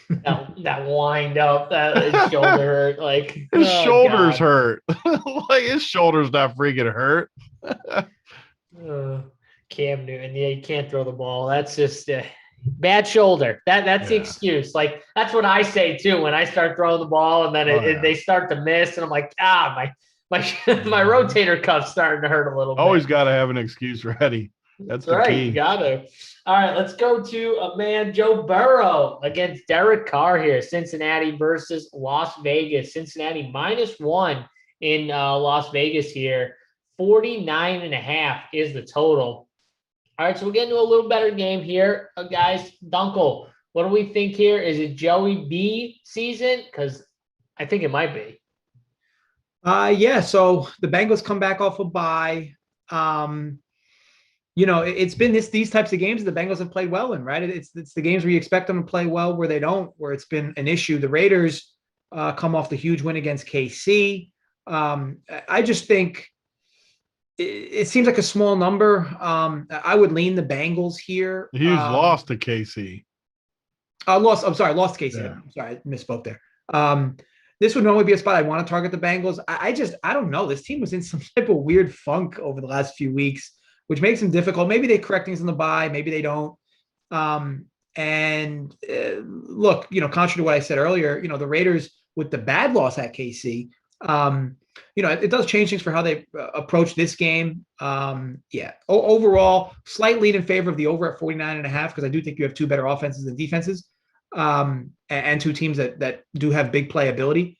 A: That wind up, that his shoulder hurt. Like
B: his shoulder's hurt. Like his shoulder's not freaking hurt.
A: Cam Newton, yeah, you can't throw the ball. That's just bad shoulder. That's the excuse. Like that's what I say too when I start throwing the ball and then they start to miss, and I'm like, my rotator cuff's starting to hurt a little bit.
B: Always got to have an excuse ready. That's the
A: right.
B: key.
A: You got to. All right, let's go to Joe Burrow against Derek Carr here. Cincinnati versus Las Vegas. Cincinnati -1 in Las Vegas here. 49.5 is the total. All right, so we're getting to a little better game here, guys. Dunkel, what do we think here? Is it Joey B season? Because I think it might be.
C: Yeah. So the Bengals come back off a bye. It's been these types of games the Bengals have played well in, right? It's the games where you expect them to play well, where they don't, where it's been an issue. The Raiders come off the huge win against KC. I just think it seems like a small number. I would lean the Bengals here.
B: He's lost to KC.
C: Lost to KC.
B: Yeah.
C: I'm sorry, I misspoke there. This would normally be a spot I want to target the Bengals. I don't know. This team was in some type of weird funk over the last few weeks, which makes them difficult. Maybe they correct things in the bye. Maybe they don't. Look, contrary to what I said earlier, the Raiders with the bad loss at KC, it does change things for how they approach this game. Overall, slight lead in favor of the over at 49.5, because I do think you have two better offenses and defenses, and two teams that do have big playability.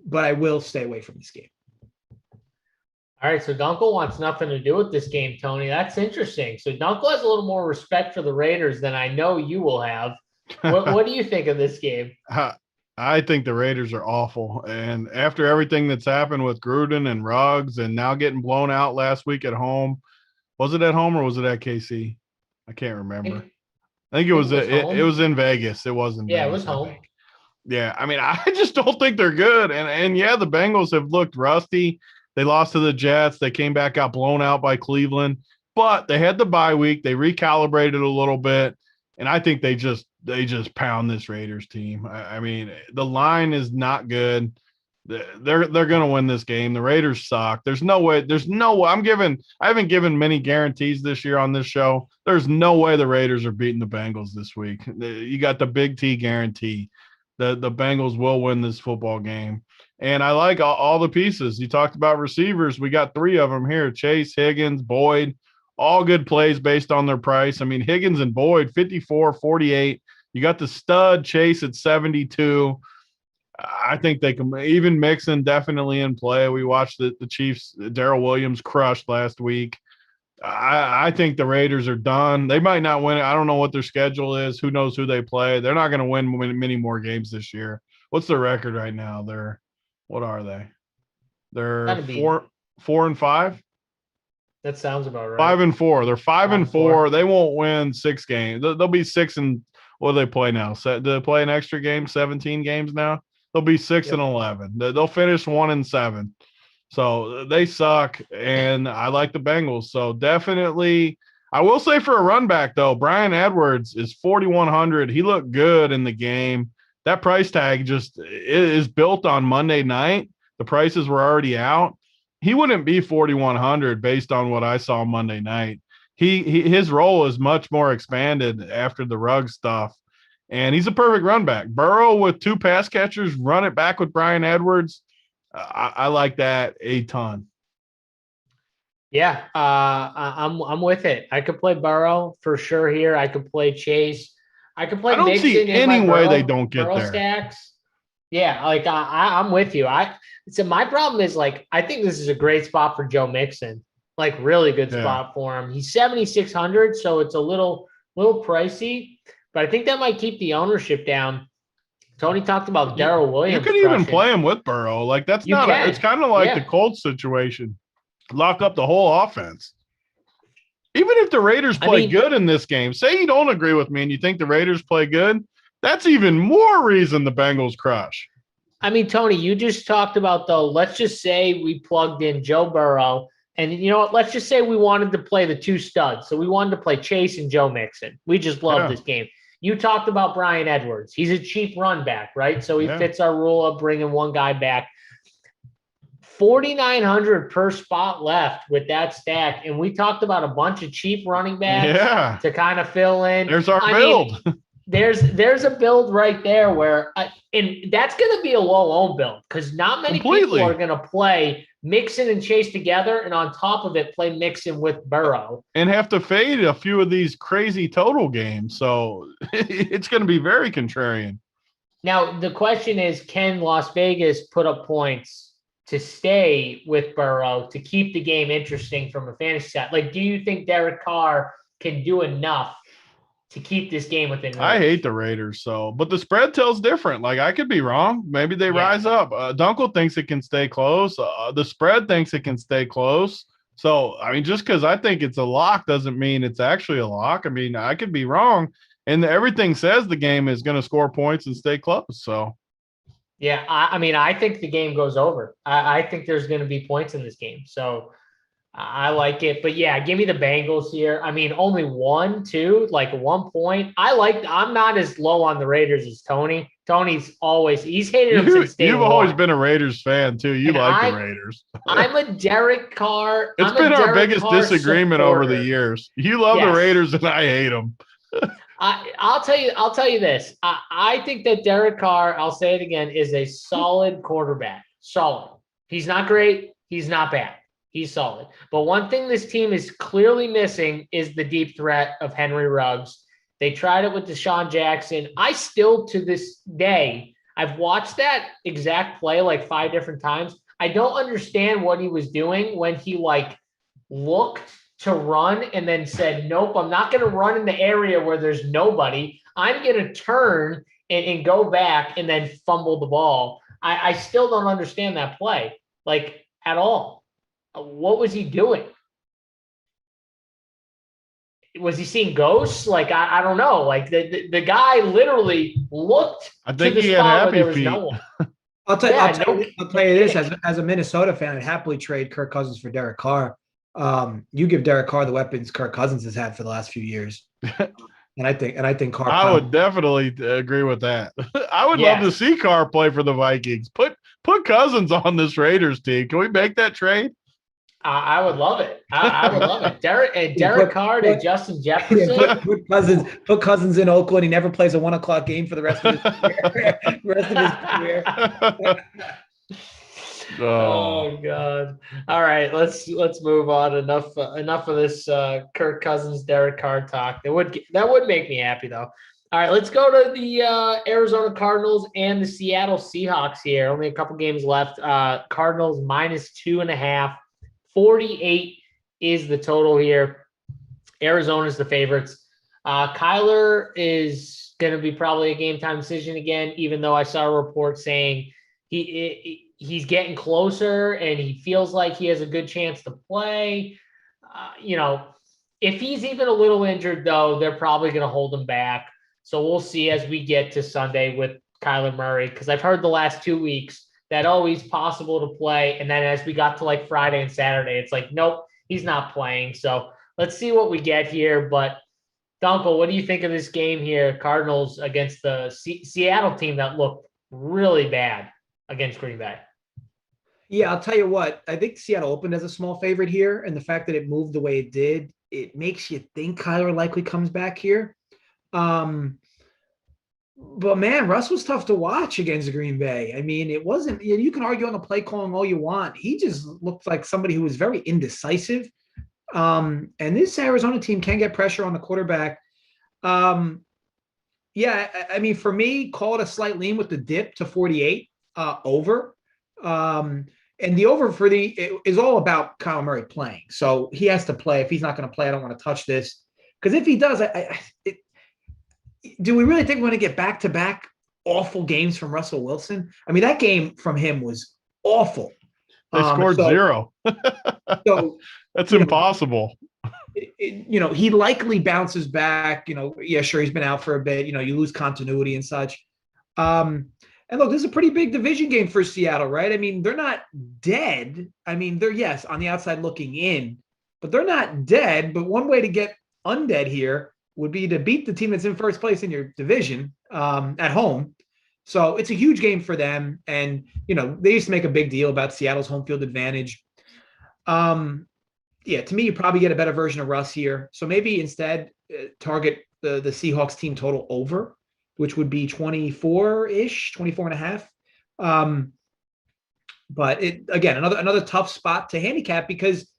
C: But I will stay away from this game.
A: All right, so Dunkel wants nothing to do with this game, Tony. That's interesting. So Dunkel has a little more respect for the Raiders than I know you will have. What do you think of this game?
B: I think the Raiders are awful. And after everything that's happened with Gruden and Ruggs and now getting blown out last week at home, was it at home or was it at KC? I can't remember. I think it was in Vegas. It wasn't.
A: Yeah, Vegas, it was home.
B: Yeah, I mean, I just don't think they're good. And yeah, the Bengals have looked rusty. They lost to the Jets. They came back, got blown out by Cleveland. But they had the bye week. They recalibrated a little bit. And I think they just pound this Raiders team. I mean, the line is not good. They're going to win this game. The Raiders suck. There's no way. I haven't given many guarantees this year on this show. There's no way the Raiders are beating the Bengals this week. You got the Big T guarantee. The Bengals will win this football game. And I like all the pieces. You talked about receivers. We got 3 of them here: Chase, Higgins, Boyd. All good plays based on their price. I mean, Higgins and Boyd, 54, 48. You got the stud Chase at 72. I think they can, even Mixon definitely in play. We watched the Chiefs, Daryl Williams crushed last week. I think the Raiders are done. They might not win it. I don't know what their schedule is. Who knows who they play? They're not going to win many more games this year. What's their record right now? What are they? They're 4-5.
A: That sounds about right.
B: 5-4. They're 5-4. They won't win 6 games. They'll be 6 and what do they play now? Do they play an extra game? 17 games now. They'll be 6-11. They'll finish 1-7. So they suck, and I like the Bengals. So definitely, I will say for a run back though, Brian Edwards is 4,100. He looked good in the game. That price tag just is built on Monday night. The prices were already out. He wouldn't be 4,100 based on what I saw Monday night. His role is much more expanded after the rug stuff, and he's a perfect run back. Burrow with 2 pass catchers, run it back with Brian Edwards. I like that a ton.
A: Yeah, I'm with it. I could play Burrow for sure here. I could play Chase. I could play
B: I don't
A: Mixon
B: see
A: in my
B: any way they don't get
A: Burrow
B: there.
A: stacks. Yeah, like I'm with you. So my problem is like I think this is a great spot for Joe Mixon. Like really good spot for him. He's 7,600, so it's a little pricey, but I think that might keep the ownership down. Tony talked about Daryl Williams.
B: You can even play him with Burrow. Like that's not. It's kind of like the Colts situation. Lock up the whole offense. Even if the Raiders play good in this game, say you don't agree with me and you think the Raiders play good, that's even more reason the Bengals crush.
A: I mean, Tony, you just talked about though. Let's just say we plugged in Joe Burrow, and you know what? Let's just say we wanted to play the 2 studs. So we wanted to play Chase and Joe Mixon. We just love this game. You talked about Brian Edwards. He's a cheap run back, right? So he fits our rule of bringing one guy back. 4,900 per spot left with that stack. And we talked about a bunch of cheap running backs to kind of fill in.
B: There's our build.
A: There's a build right there where and that's going to be a low-owned build because not many people are going to play Mixon and Chase together and on top of it play Mixon with Burrow.
B: And have to fade a few of these crazy total games. So it's going to be very contrarian.
A: Now, the question is, can Las Vegas put up points to stay with Burrow to keep the game interesting from a fantasy set? Like, do you think Derek Carr can do enough to keep this game within range?
B: I hate the Raiders, but the spread tells different. Like, I could be wrong. Maybe they rise up. Dunkel thinks it can stay close. The spread thinks it can stay close. So, I mean, just because I think it's a lock doesn't mean it's actually a lock. I mean, I could be wrong. And everything says the game is going to score points and stay close. So,
A: yeah, I mean, I think the game goes over. I think there's going to be points in this game. So I like it. But yeah, give me the Bengals here. I mean, only 1, 2, like 1 point. I'm not as low on the Raiders as Tony. Tony's he's hated them since day one.
B: You've always been a Raiders fan too. You like the Raiders.
A: I'm a Derek Carr.
B: It's been our biggest disagreement over the years. You love the Raiders and I hate them.
A: I'll tell you this. I think that Derek Carr, I'll say it again, is a solid quarterback. Solid. He's not great. He's not bad. He's solid. But one thing this team is clearly missing is the deep threat of Henry Ruggs. They tried it with Deshaun Jackson. I still, to this day, I've watched that exact play like 5 different times. I don't understand what he was doing when he looked to run and then said, nope, I'm not going to run in the area where there's nobody. I'm going to turn and go back and then fumble the ball. I still don't understand that play, at all. What was he doing? Was he seeing ghosts? I don't know. The guy literally looked
B: I think
A: to the
B: he
A: spot
B: had
A: where there
B: happy
A: was
B: feet.
A: no one.
C: I'll tell you this as a Minnesota fan, I'd happily trade Kirk Cousins for Derek Carr. You give Derek Carr the weapons Kirk Cousins has had for the last few years. And I think Carr.
B: I would definitely agree with that. I would love to see Carr play for the Vikings. Put Cousins on this Raiders team. Can we make that trade?
A: I would love it. I would love it. Derek Carr to Justin Jefferson.
C: Put Cousins in Oakland. He never plays a 1:00 game for the rest of his career.
A: Oh God! All right, let's move on. Enough of this Kirk Cousins, Derek Carr talk. That would make me happy though. All right, let's go to the Arizona Cardinals and the Seattle Seahawks here. Only a couple games left. Cardinals -2.5. 48 is the total here. Arizona's the favorites. Kyler is going to be probably a game time decision again, even though I saw a report saying he's getting closer and he feels like he has a good chance to play. If he's even a little injured, though, they're probably going to hold him back. So we'll see as we get to Sunday with Kyler Murray, because I've heard the last 2 weeks that, oh, he's possible to play. And then as we got to like Friday and Saturday, it's like, nope, he's not playing. So let's see what we get here. But Dunkel, what do you think of this game here? Cardinals against the Seattle team that looked really bad against Green Bay.
C: Yeah, I'll tell you what, I think Seattle opened as a small favorite here. And the fact that it moved the way it did, it makes you think Kyler likely comes back here. But man, Russ was tough to watch against Green Bay. I mean, it wasn't, you can argue on the play calling all you want. He just looked like somebody who was very indecisive. And this Arizona team can get pressure on the quarterback. Yeah, I mean, for me, call it a slight lean with the dip to 48 over. And the over for is all about Kyle Murray playing. So he has to play. If he's not going to play, I don't want to touch this. Because if he does, do we really think we're going to get back-to-back awful games from Russell Wilson? I mean, that game from him was awful.
B: They scored 0.
C: So
B: that's impossible.
C: He likely bounces back. Yeah, sure, he's been out for a bit. You lose continuity and such. And look, this is a pretty big division game for Seattle, right? I mean, they're not dead. I mean, they're, yes, on the outside looking in, but they're not dead. But one way to get undead here would be to beat the team that's in first place in your division at home. So it's a huge game for them. And, they used to make a big deal about Seattle's home field advantage. Yeah, to me, you probably get a better version of Russ here. So maybe instead target the Seahawks team total over, which would be 24-ish, 24 and a half. But again, another tough spot to handicap because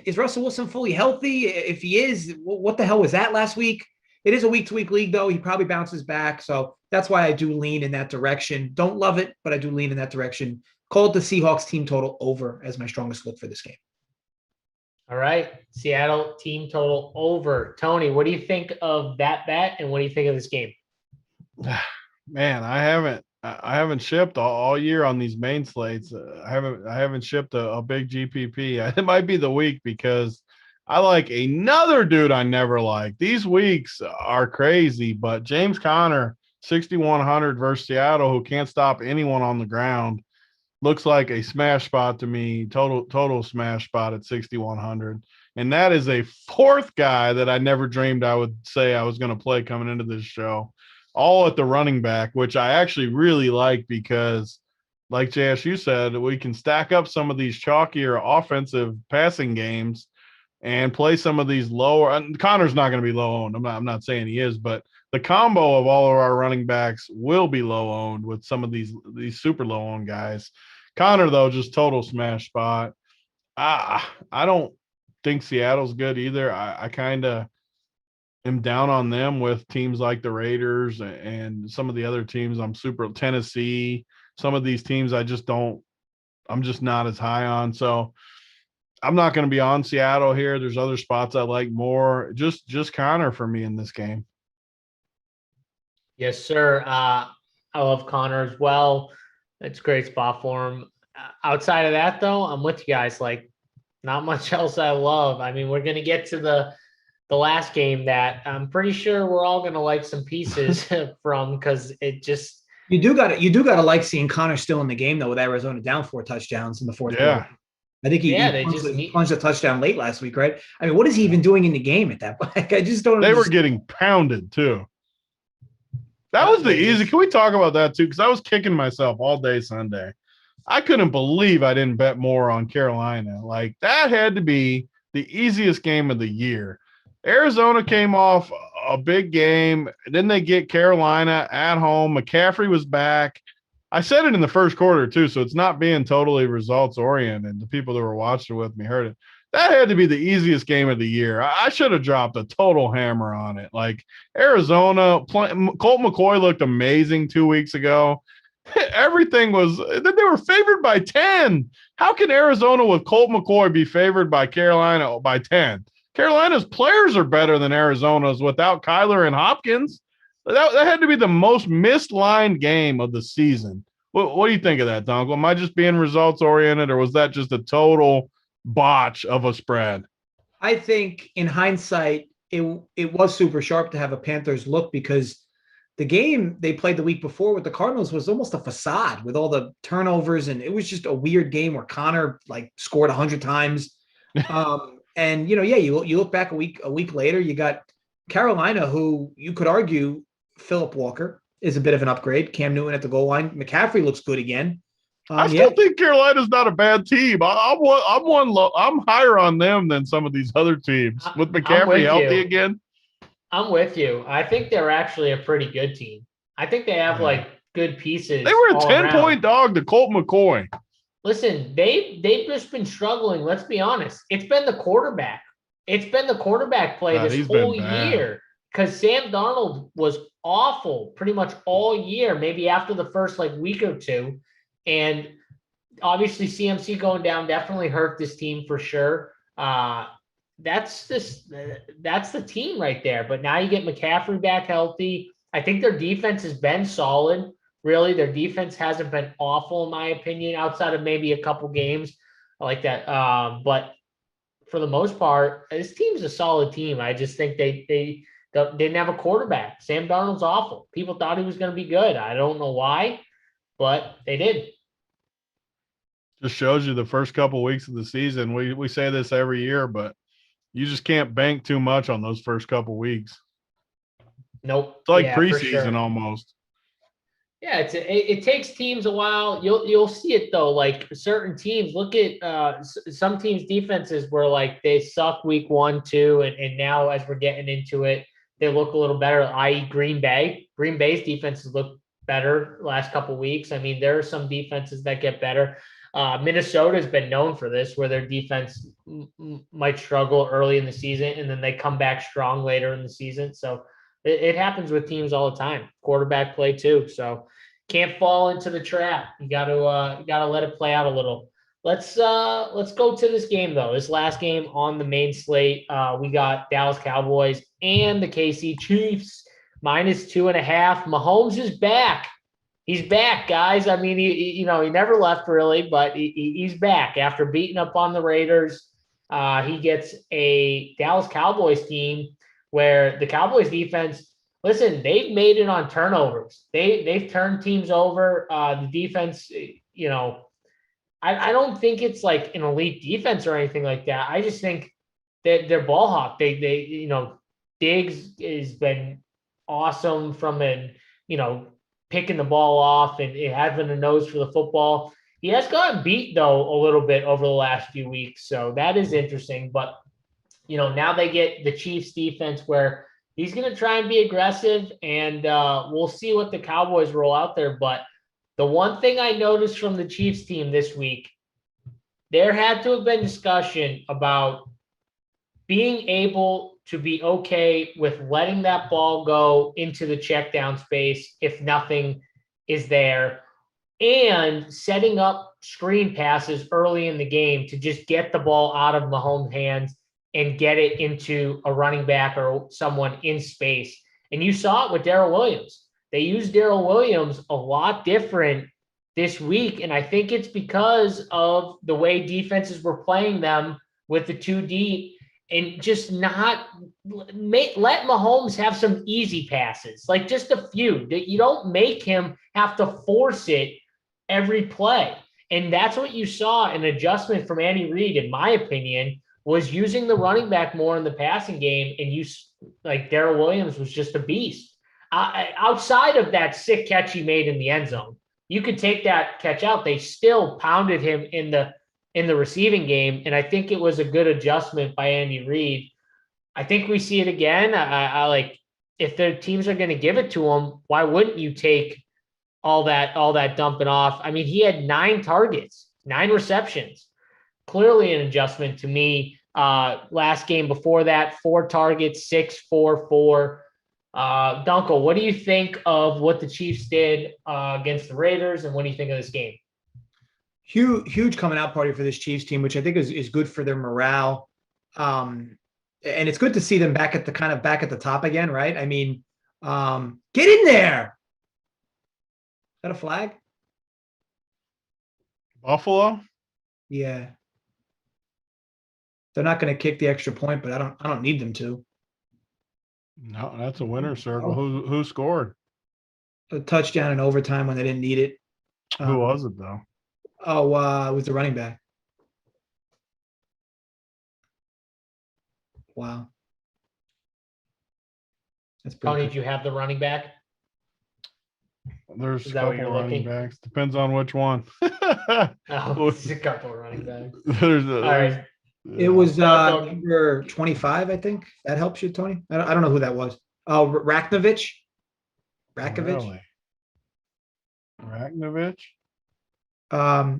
C: is Russell Wilson fully healthy? If he is, what the hell was that last week? It is a week-to-week league, though. He probably bounces back. So that's why I do lean in that direction. Don't love it, but I do lean in that direction. Call it the Seahawks team total over as my strongest look for this game.
B: All
A: right. Seattle team total over. Tony, what do you think of that bet, and what do you think of this game?
B: Man, I haven't shipped all year on these main slates. I haven't shipped a big GPP. It might be the week because I like another dude I never liked. These weeks are crazy, but James Conner, 6,100 versus Seattle, who can't stop anyone on the ground, looks like a smash spot to me. Total smash spot at 6,100. And that is a fourth guy that I never dreamed I would say I was going to play coming into this show. All at the running back, which I actually really like because, like JSU said, we can stack up some of these chalkier offensive passing games and play some of these lower. Connor's not going to be low owned. I'm not saying he is, but the combo of all of our running backs will be low owned with some of these super low owned guys. Connor, though, just total smash spot. I don't think Seattle's good either. I kind of am down on them with teams like the Raiders and some of the other teams. I'm super Tennessee. Some of these teams I'm just not as high on. So I'm not going to be on Seattle here. There's other spots I like more. Just Connor for me in this game.
A: Yes, sir. I love Connor as well. It's a great spot for him. Outside of that, though, I'm with you guys. Like, not much else I love. I mean, we're going to get to the last game that I'm pretty sure we're all going to like some pieces from because it just.
C: You do got to like seeing Connor still in the game, though, with Arizona down 4 touchdowns in the fourth quarter. I think he punched a touchdown late last week, right? I mean, what is he even doing in the game at that point? I just don't.
B: They were getting pounded too. That was the easy. Can we talk about that too? Because I was kicking myself all day Sunday. I couldn't believe I didn't bet more on Carolina. Like, that had to be the easiest game of the year. Arizona came off a big game. Then they get Carolina at home. McCaffrey was back. I said it in the first quarter too, so it's not being totally results oriented. The people that were watching with me heard it. That had to be the easiest game of the year. I should have dropped a total hammer on it. Like, Arizona, Colt McCoy looked amazing 2 weeks ago. Everything was – they were favored by 10. How can Arizona with Colt McCoy be favored by Carolina by 10? Carolina's players are better than Arizona's without Kyler and Hopkins. That had to be the most mislined game of the season. What do you think of that, Donkel? Am I just being results-oriented, or was that just a total botch of a spread?
C: I think in hindsight, it was super sharp to have a Panthers look because the game they played the week before with the Cardinals was almost a facade with all the turnovers, and it was just a weird game where Connor like scored 100 times. And you look back a week later, you got Carolina, who you could argue Phillip Walker is a bit of an upgrade. Cam Newton at the goal line. McCaffrey looks good again.
B: I still think Carolina's not a bad team. I'm higher on them than some of these other teams. With McCaffrey healthy again.
A: I'm with you. I think they're actually a pretty good team. I think they have like good pieces.
B: They were a 10-point dog to Colt McCoy.
A: Listen, they've just been struggling. Let's be honest. It's been the quarterback. It's been the quarterback play this whole year, because Sam Darnold was awful pretty much all year, maybe after the first like week or two. And obviously CMC going down definitely hurt this team for sure. That's the team right there. But now you get McCaffrey back healthy. I think their defense has been solid. Really, their defense hasn't been awful in my opinion, outside of maybe a couple games like that. But for the most part, this team's a solid team. I just think they didn't have a quarterback. Sam Darnold's awful. People thought he was going to be good. I don't know why, but they did.
B: Just shows you the first couple of weeks of the season. We say this every year, but you just can't bank too much on those first couple of weeks.
A: Nope.
B: It's like preseason almost.
A: Yeah, it takes teams a while. You'll see it though. Like certain teams, look at some teams' defenses where like they suck week 1, 2, and now as we're getting into it, they look a little better. I.e., Green Bay. Green Bay's defenses look better last couple of weeks. I mean, there are some defenses that get better. Minnesota's been known for this, where their defense might struggle early in the season and then they come back strong later in the season. So it happens with teams all the time. Quarterback play too. So can't fall into the trap. You got to let it play out a little. Let's go to this game though. This last game on the main slate, we got Dallas Cowboys and the KC Chiefs -2.5. Mahomes is back. He's back, guys. I mean, he never left really, but he's back after beating up on the Raiders. He gets a Dallas Cowboys team where the Cowboys defense, listen, they've made it on turnovers. They've turned teams over. The defense, I don't think it's like an elite defense or anything like that. I just think that they're ball hawk. Diggs has been awesome from picking the ball off and having a nose for the football. He has gotten beat though a little bit over the last few weeks, so that is interesting. But now they get the Chiefs defense where he's going to try and be aggressive, and we'll see what the Cowboys roll out there. But the one thing I noticed from the Chiefs team this week, there had to have been discussion about being able to be okay with letting that ball go into the check down space if nothing is there, and setting up screen passes early in the game to just get the ball out of Mahomes' hands and get it into a running back or someone in space. And you saw it with Daryl Williams. They used Daryl Williams a lot different this week, and I think it's because of the way defenses were playing them with the 2 deep, and just not let Mahomes have some easy passes, like just a few. You don't make him have to force it every play. And that's what you saw, an adjustment from Andy Reid, in my opinion, was using the running back more in the passing game. And Daryl Williams was just a beast. Outside of that sick catch he made in the end zone, you could take that catch out. They still pounded him in the receiving game. And I think it was a good adjustment by Andy Reid. I think we see it again. I like, if the teams are going to give it to him, why wouldn't you take all that dumping off? I mean, he had 9 targets, 9 receptions, clearly an adjustment to me. Last game before that, 4 targets, 6, 4, 4. Dunkel, what do you think of what the Chiefs did against the Raiders, and what do you think of this game?
C: Huge coming out party for this Chiefs team, which I think is good for their morale. And it's good to see them back at the top again, right? I mean, get in there. Is that a flag?
B: Buffalo?
C: Yeah. They're not going to kick the extra point, but I don't need them to.
B: No, that's a winner circle. Who scored?
C: a touchdown in overtime when they didn't need it.
B: Who was it though?
C: Oh, it was the running back. Wow. That's pretty
A: Tony,
C: cool.
A: did you have the running back?
B: There's
A: Is
B: a
A: that what
B: couple
A: you're
B: running
A: looking?
B: backs. Depends on which one.
A: Oh, it's a couple of running backs.
B: There's
A: All right.
C: It was
A: Don't-
C: number 25, I think. That helps you, Tony. I don't know who that was. Oh, Rakovich.
B: Really? Rakovich?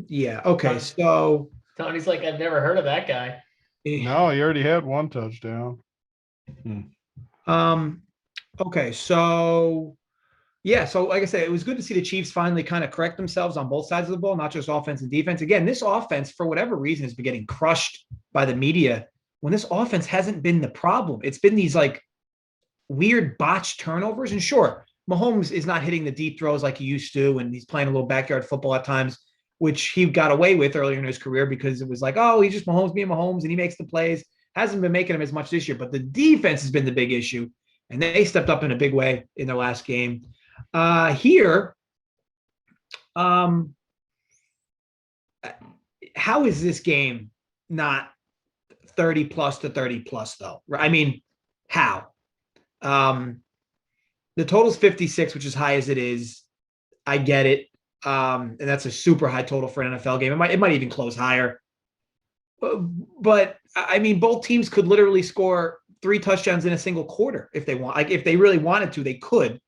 C: Yeah. Okay. So
A: Tony's like, I've never heard of that guy.
B: No, he already had one touchdown.
C: Okay. So yeah. So like I said, it was good to see the Chiefs finally kind of correct themselves on both sides of the ball, not just offense and defense. Again, this offense, for whatever reason, has been getting crushed by the media when this offense hasn't been the problem. It's been these like weird botched turnovers. And sure, Mahomes is not hitting the deep throws like he used to, and he's playing a little backyard football at times, which he got away with earlier in his career because it was like, oh, he's just Mahomes being Mahomes and he makes the plays. Hasn't been making them as much this year, but the defense has been the big issue, and they stepped up in a big way in their last game. Here, how is this game not 30 plus to 30 plus though? I mean, how? The total's 56, which is high as it is. I get it. And that's a super high total for an NFL game. It might even close higher. But I mean, both teams could literally score 3 touchdowns in a single quarter if they want. Like if they really wanted to, they could.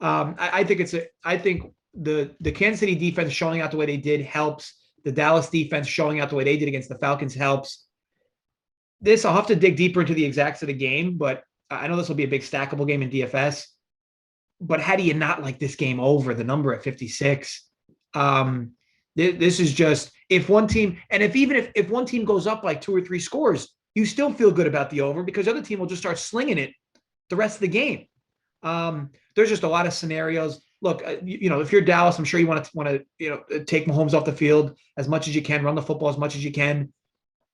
C: I think the Kansas City defense showing out the way they did helps. The Dallas defense showing out the way they did against the Falcons helps. I'll have to dig deeper into the exacts of the game, but I know this will be a big stackable game in DFS. But how do you not like this game over the number at 56? This is just if one team, and if one team goes up like 2 or 3 scores, you still feel good about the over because the other team will just start slinging it the rest of the game. There's just a lot of scenarios. Look, if you're Dallas, I'm sure you want to take Mahomes off the field as much as you can, run the football as much as you can.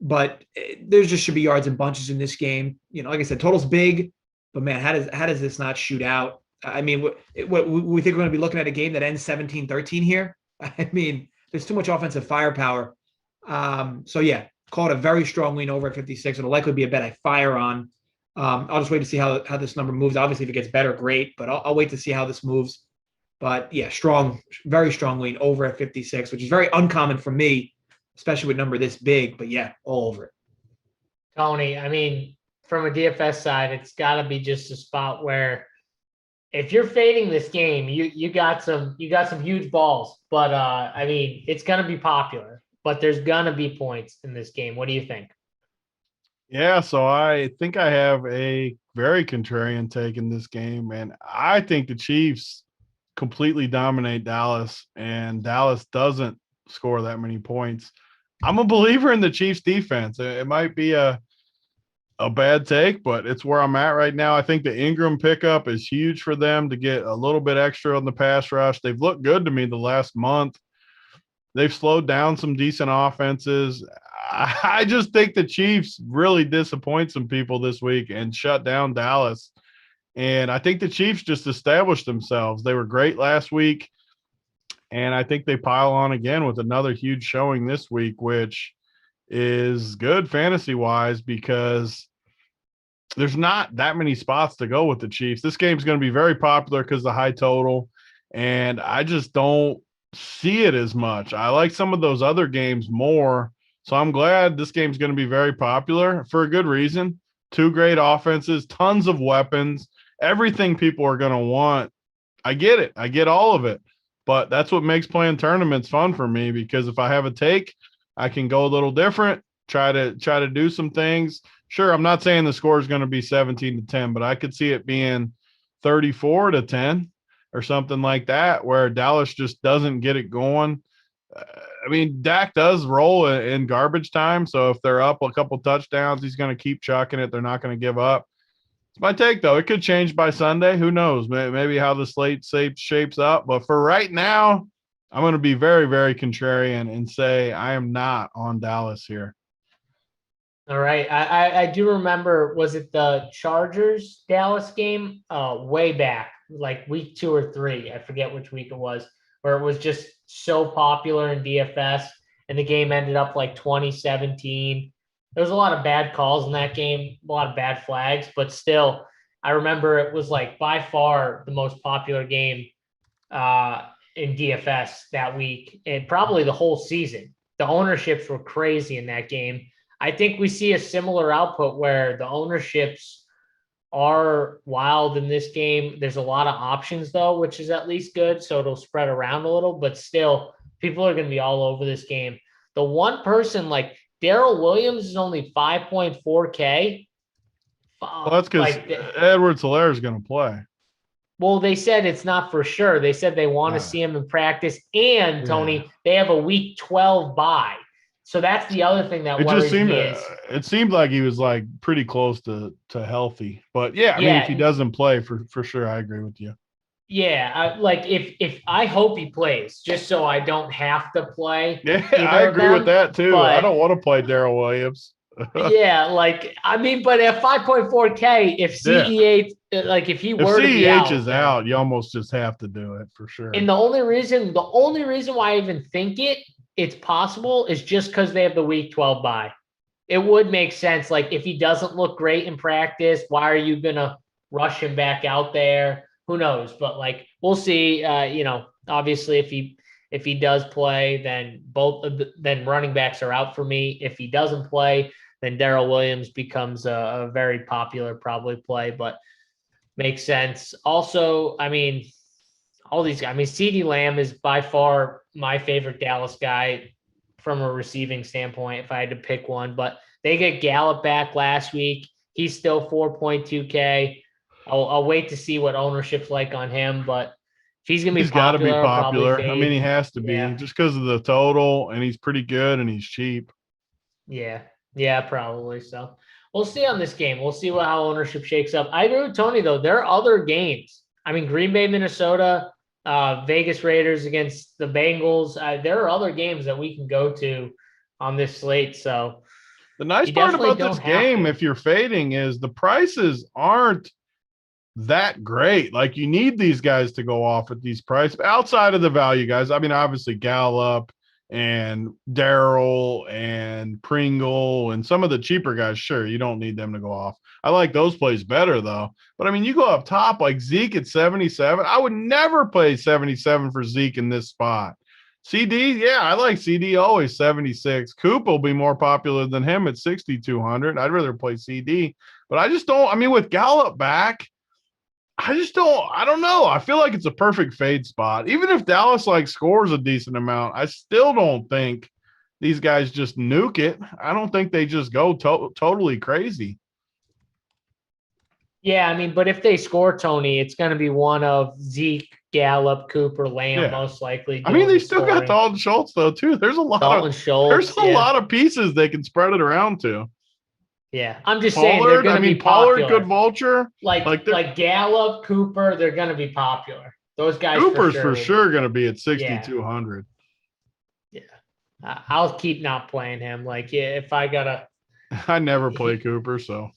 C: But there just should be yards and bunches in this game. Like I said, total's big, but man, how does this not shoot out? I mean, what we think we're going to be looking at a game that ends 17-13 here. I mean, there's too much offensive firepower. So yeah, call it a very strong lean over at 56. It'll likely be a bet I fire on. I'll just wait to see how this number moves. Obviously, if it gets better, great. But I'll wait to see how this moves. But yeah, very strong lean over at 56, which is very uncommon for me, especially with a number this big. But yeah, all over it.
A: Tony, I mean, from a DFS side, it's got to be just a spot where if you're fading this game, you got some huge balls. But I mean, it's going to be popular. But there's going to be points in this game. What do you think?
B: Yeah, so I think I have a very contrarian take in this game, and I think the Chiefs completely dominate Dallas, and Dallas doesn't score that many points. I'm a believer in the Chiefs defense. It might be a bad take, but it's where I'm at right now. I think the Ingram pickup is huge for them to get a little bit extra on the pass rush. They've looked good to me the last month. They've slowed down some decent offenses. I just think the Chiefs really disappoint some people this week and shut down Dallas. And I think the Chiefs just established themselves. They were great last week. And I think they pile on again with another huge showing this week, which is good fantasy-wise because there's not that many spots to go with the Chiefs. This game's going to be very popular because of the high total, and I just don't see it as much. I like some of those other games more, so I'm glad this game's going to be very popular for a good reason. 2 great offenses, tons of weapons, everything people are going to want. I get it. I get all of it. But that's what makes playing tournaments fun for me because if I have a take, I can go a little different, try to do some things. Sure, I'm not saying the score is going to be 17-10, but I could see it being 34-10 or something like that where Dallas just doesn't get it going. I mean, Dak does roll in garbage time, so if they're up a couple touchdowns, he's going to keep chucking it. They're not going to give up. It's my take, though. It could change by Sunday. Who knows? Maybe how the slate shapes up. But for right now, I'm going to be very, very contrarian and say I am not on Dallas here.
A: All right. I do remember, was it the Chargers Dallas game? Way back like week 2 or 3. I forget which week it was, where it was just so popular in DFS, and the game ended up like 2017. There was a lot of bad calls in that game, a lot of bad flags, but still, I remember it was like by far the most popular game in DFS that week, and probably the whole season. The ownerships were crazy in that game. I think we see a similar output where the ownerships are wild in this game. There's a lot of options though, which is at least good. So it'll spread around a little, but still people are going to be all over this game. The one person like Daryl Williams is only 5.4K.
B: Well, that's because Edward Solaire is going to play.
A: Well, they said it's not for sure. They said they want to see him in practice. And Tony, they have a week 12 bye. So that's the other thing that worries me is
B: it seemed like he was like pretty close to healthy. But I mean, if he doesn't play, for sure, I agree with you.
A: Yeah, if I hope he plays, just so I don't have to play.
B: Yeah, I agree with that too. But I don't want to play Daryl Williams.
A: Yeah, like I mean, but at 5.4K, if CEH if he were to be out,
B: is out, you almost just have to do it for sure.
A: And the only reason why I even think it's possible is just because they have the week 12 bye. It would make sense. Like if he doesn't look great in practice, why are you gonna rush him back out there? Who knows? But like we'll see. Obviously if he does play, then running backs are out for me. If he doesn't play, then Daryl Williams becomes a very popular probably play, but makes sense. Also, I mean, all these guys. I mean, CeeDee Lamb is by far my favorite Dallas guy from a receiving standpoint, if I had to pick one. But they get Gallup back last week. He's still 4.2K. I'll wait to see what ownership's like on him, but if he's going to be popular.
B: He's got to be popular. I mean, he has to be just because of the total, and he's pretty good, and he's cheap.
A: Yeah, probably. So we'll see on this game. We'll see how ownership shakes up. I agree with Tony, though. There are other games. I mean, Green Bay, Minnesota, Vegas Raiders against the Bengals. There are other games that we can go to on this slate. So
B: the nice part about this game, if you're fading, is the prices aren't that great. Like you need these guys to go off at these prices outside of the value guys. I mean, obviously Gallup and Daryl and Pringle and some of the cheaper guys. Sure, you don't need them to go off. I like those plays better though. But I mean, you go up top like Zeke at 77. I would never play 77 for Zeke in this spot. CD, I like CD always 76. Coop will be more popular than him at 6,200. I'd rather play CD, but I just don't. I mean, with Gallup back, I don't know. I feel like it's a perfect fade spot. Even if Dallas scores a decent amount, I still don't think these guys just nuke it. I don't think they just go totally crazy.
A: Yeah, I mean, but if they score, Tony, it's going to be one of Zeke, Gallup, Cooper, Lamb, most likely.
B: I mean, they still got Dalton Schultz though too. There's a lot of pieces they can spread it around to.
A: Yeah, I'm just saying they're going to be
B: popular.
A: Pollard,
B: good vulture.
A: Like Gallup, Cooper, they're going to be popular. Those guys.
B: Cooper's for sure going to be at 6,200.
A: Yeah, I'll keep not playing him. If I gotta.
B: I never play Cooper, so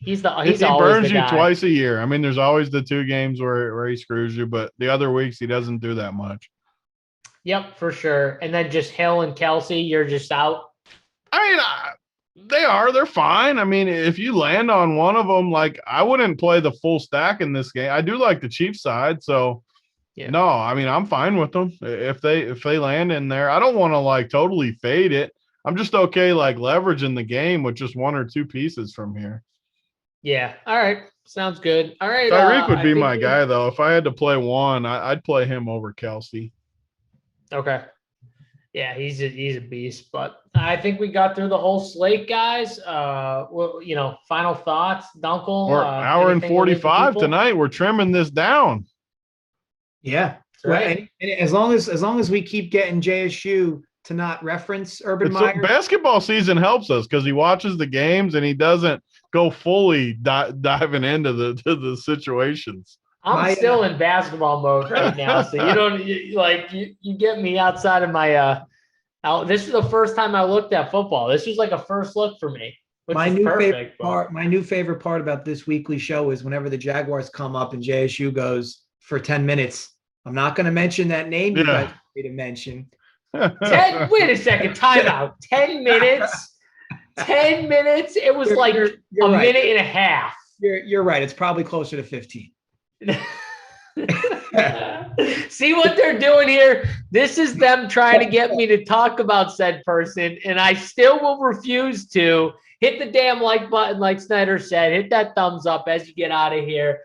A: he
B: burns you twice a year. I mean, there's always the 2 games where he screws you, but the other weeks he doesn't do that much.
A: Yep, for sure. And then just Hill and Kelsey, you're just out.
B: I mean, they're fine. I mean, if you land on one of them, I wouldn't play the full stack in this game. I do like the Chiefs side, so no, I mean, I'm fine with them if they land in there. I don't want to totally fade it. I'm just okay leveraging the game with just 1 or 2 pieces from here. Yeah.
A: All right. Sounds good. All right.
B: Tyreek would be my guy though. If I had to play one, I'd play him over Kelsey.
A: Okay. Yeah, he's a beast. But I think we got through the whole slate, guys. Final thoughts, Dunkel.
B: We're hour and 45 tonight. We're trimming this down.
C: Yeah. Right. And as long as we keep getting JSU to not reference Urban Meyer.
B: Basketball season helps us because he watches the games and he doesn't go fully diving into the situations.
A: I'm still in basketball mode right now, so you get me outside of my. This is the first time I looked at football. This was a first look for me.
C: My new favorite part about this weekly show is whenever the Jaguars come up and JSU goes for 10 minutes. I'm not going to mention that name you guys want me to mention.
A: Wait a second, timeout. 10 minutes. 10 minutes. It was
C: You're
A: like
C: right.
A: minute and a half.
C: You're right. It's probably closer to 15.
A: See what they're doing here? This is them trying to get me to talk about said person, and I still will refuse to. Hit the damn like button, like Snyder said. Hit that thumbs up as you get out of here.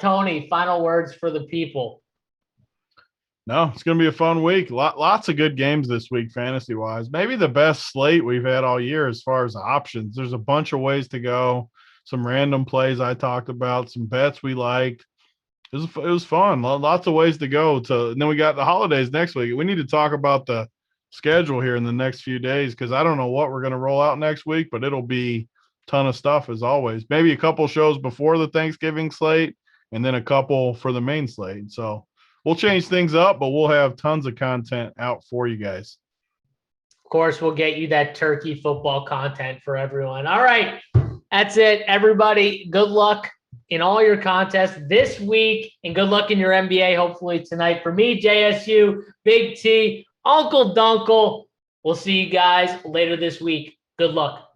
A: Tony, final words for the people.
B: No, it's going to be a fun week. Lots of good games this week, fantasy-wise. Maybe the best slate we've had all year as far as options. There's a bunch of ways to go. Some random plays I talked about, some bets we liked. It was fun. Lots of ways to go. And then we got the holidays next week. We need to talk about the schedule here in the next few days because I don't know what we're going to roll out next week, but it'll be a ton of stuff as always. Maybe a couple shows before the Thanksgiving slate and then a couple for the main slate. So we'll change things up, but we'll have tons of content out for you guys.
A: Of course, we'll get you that turkey football content for everyone. All right. That's it, everybody. Good luck in all your contests this week, and good luck in your NBA, hopefully tonight. For me, JSU, Big T, Uncle Dunkle. We'll see you guys later this week. Good luck.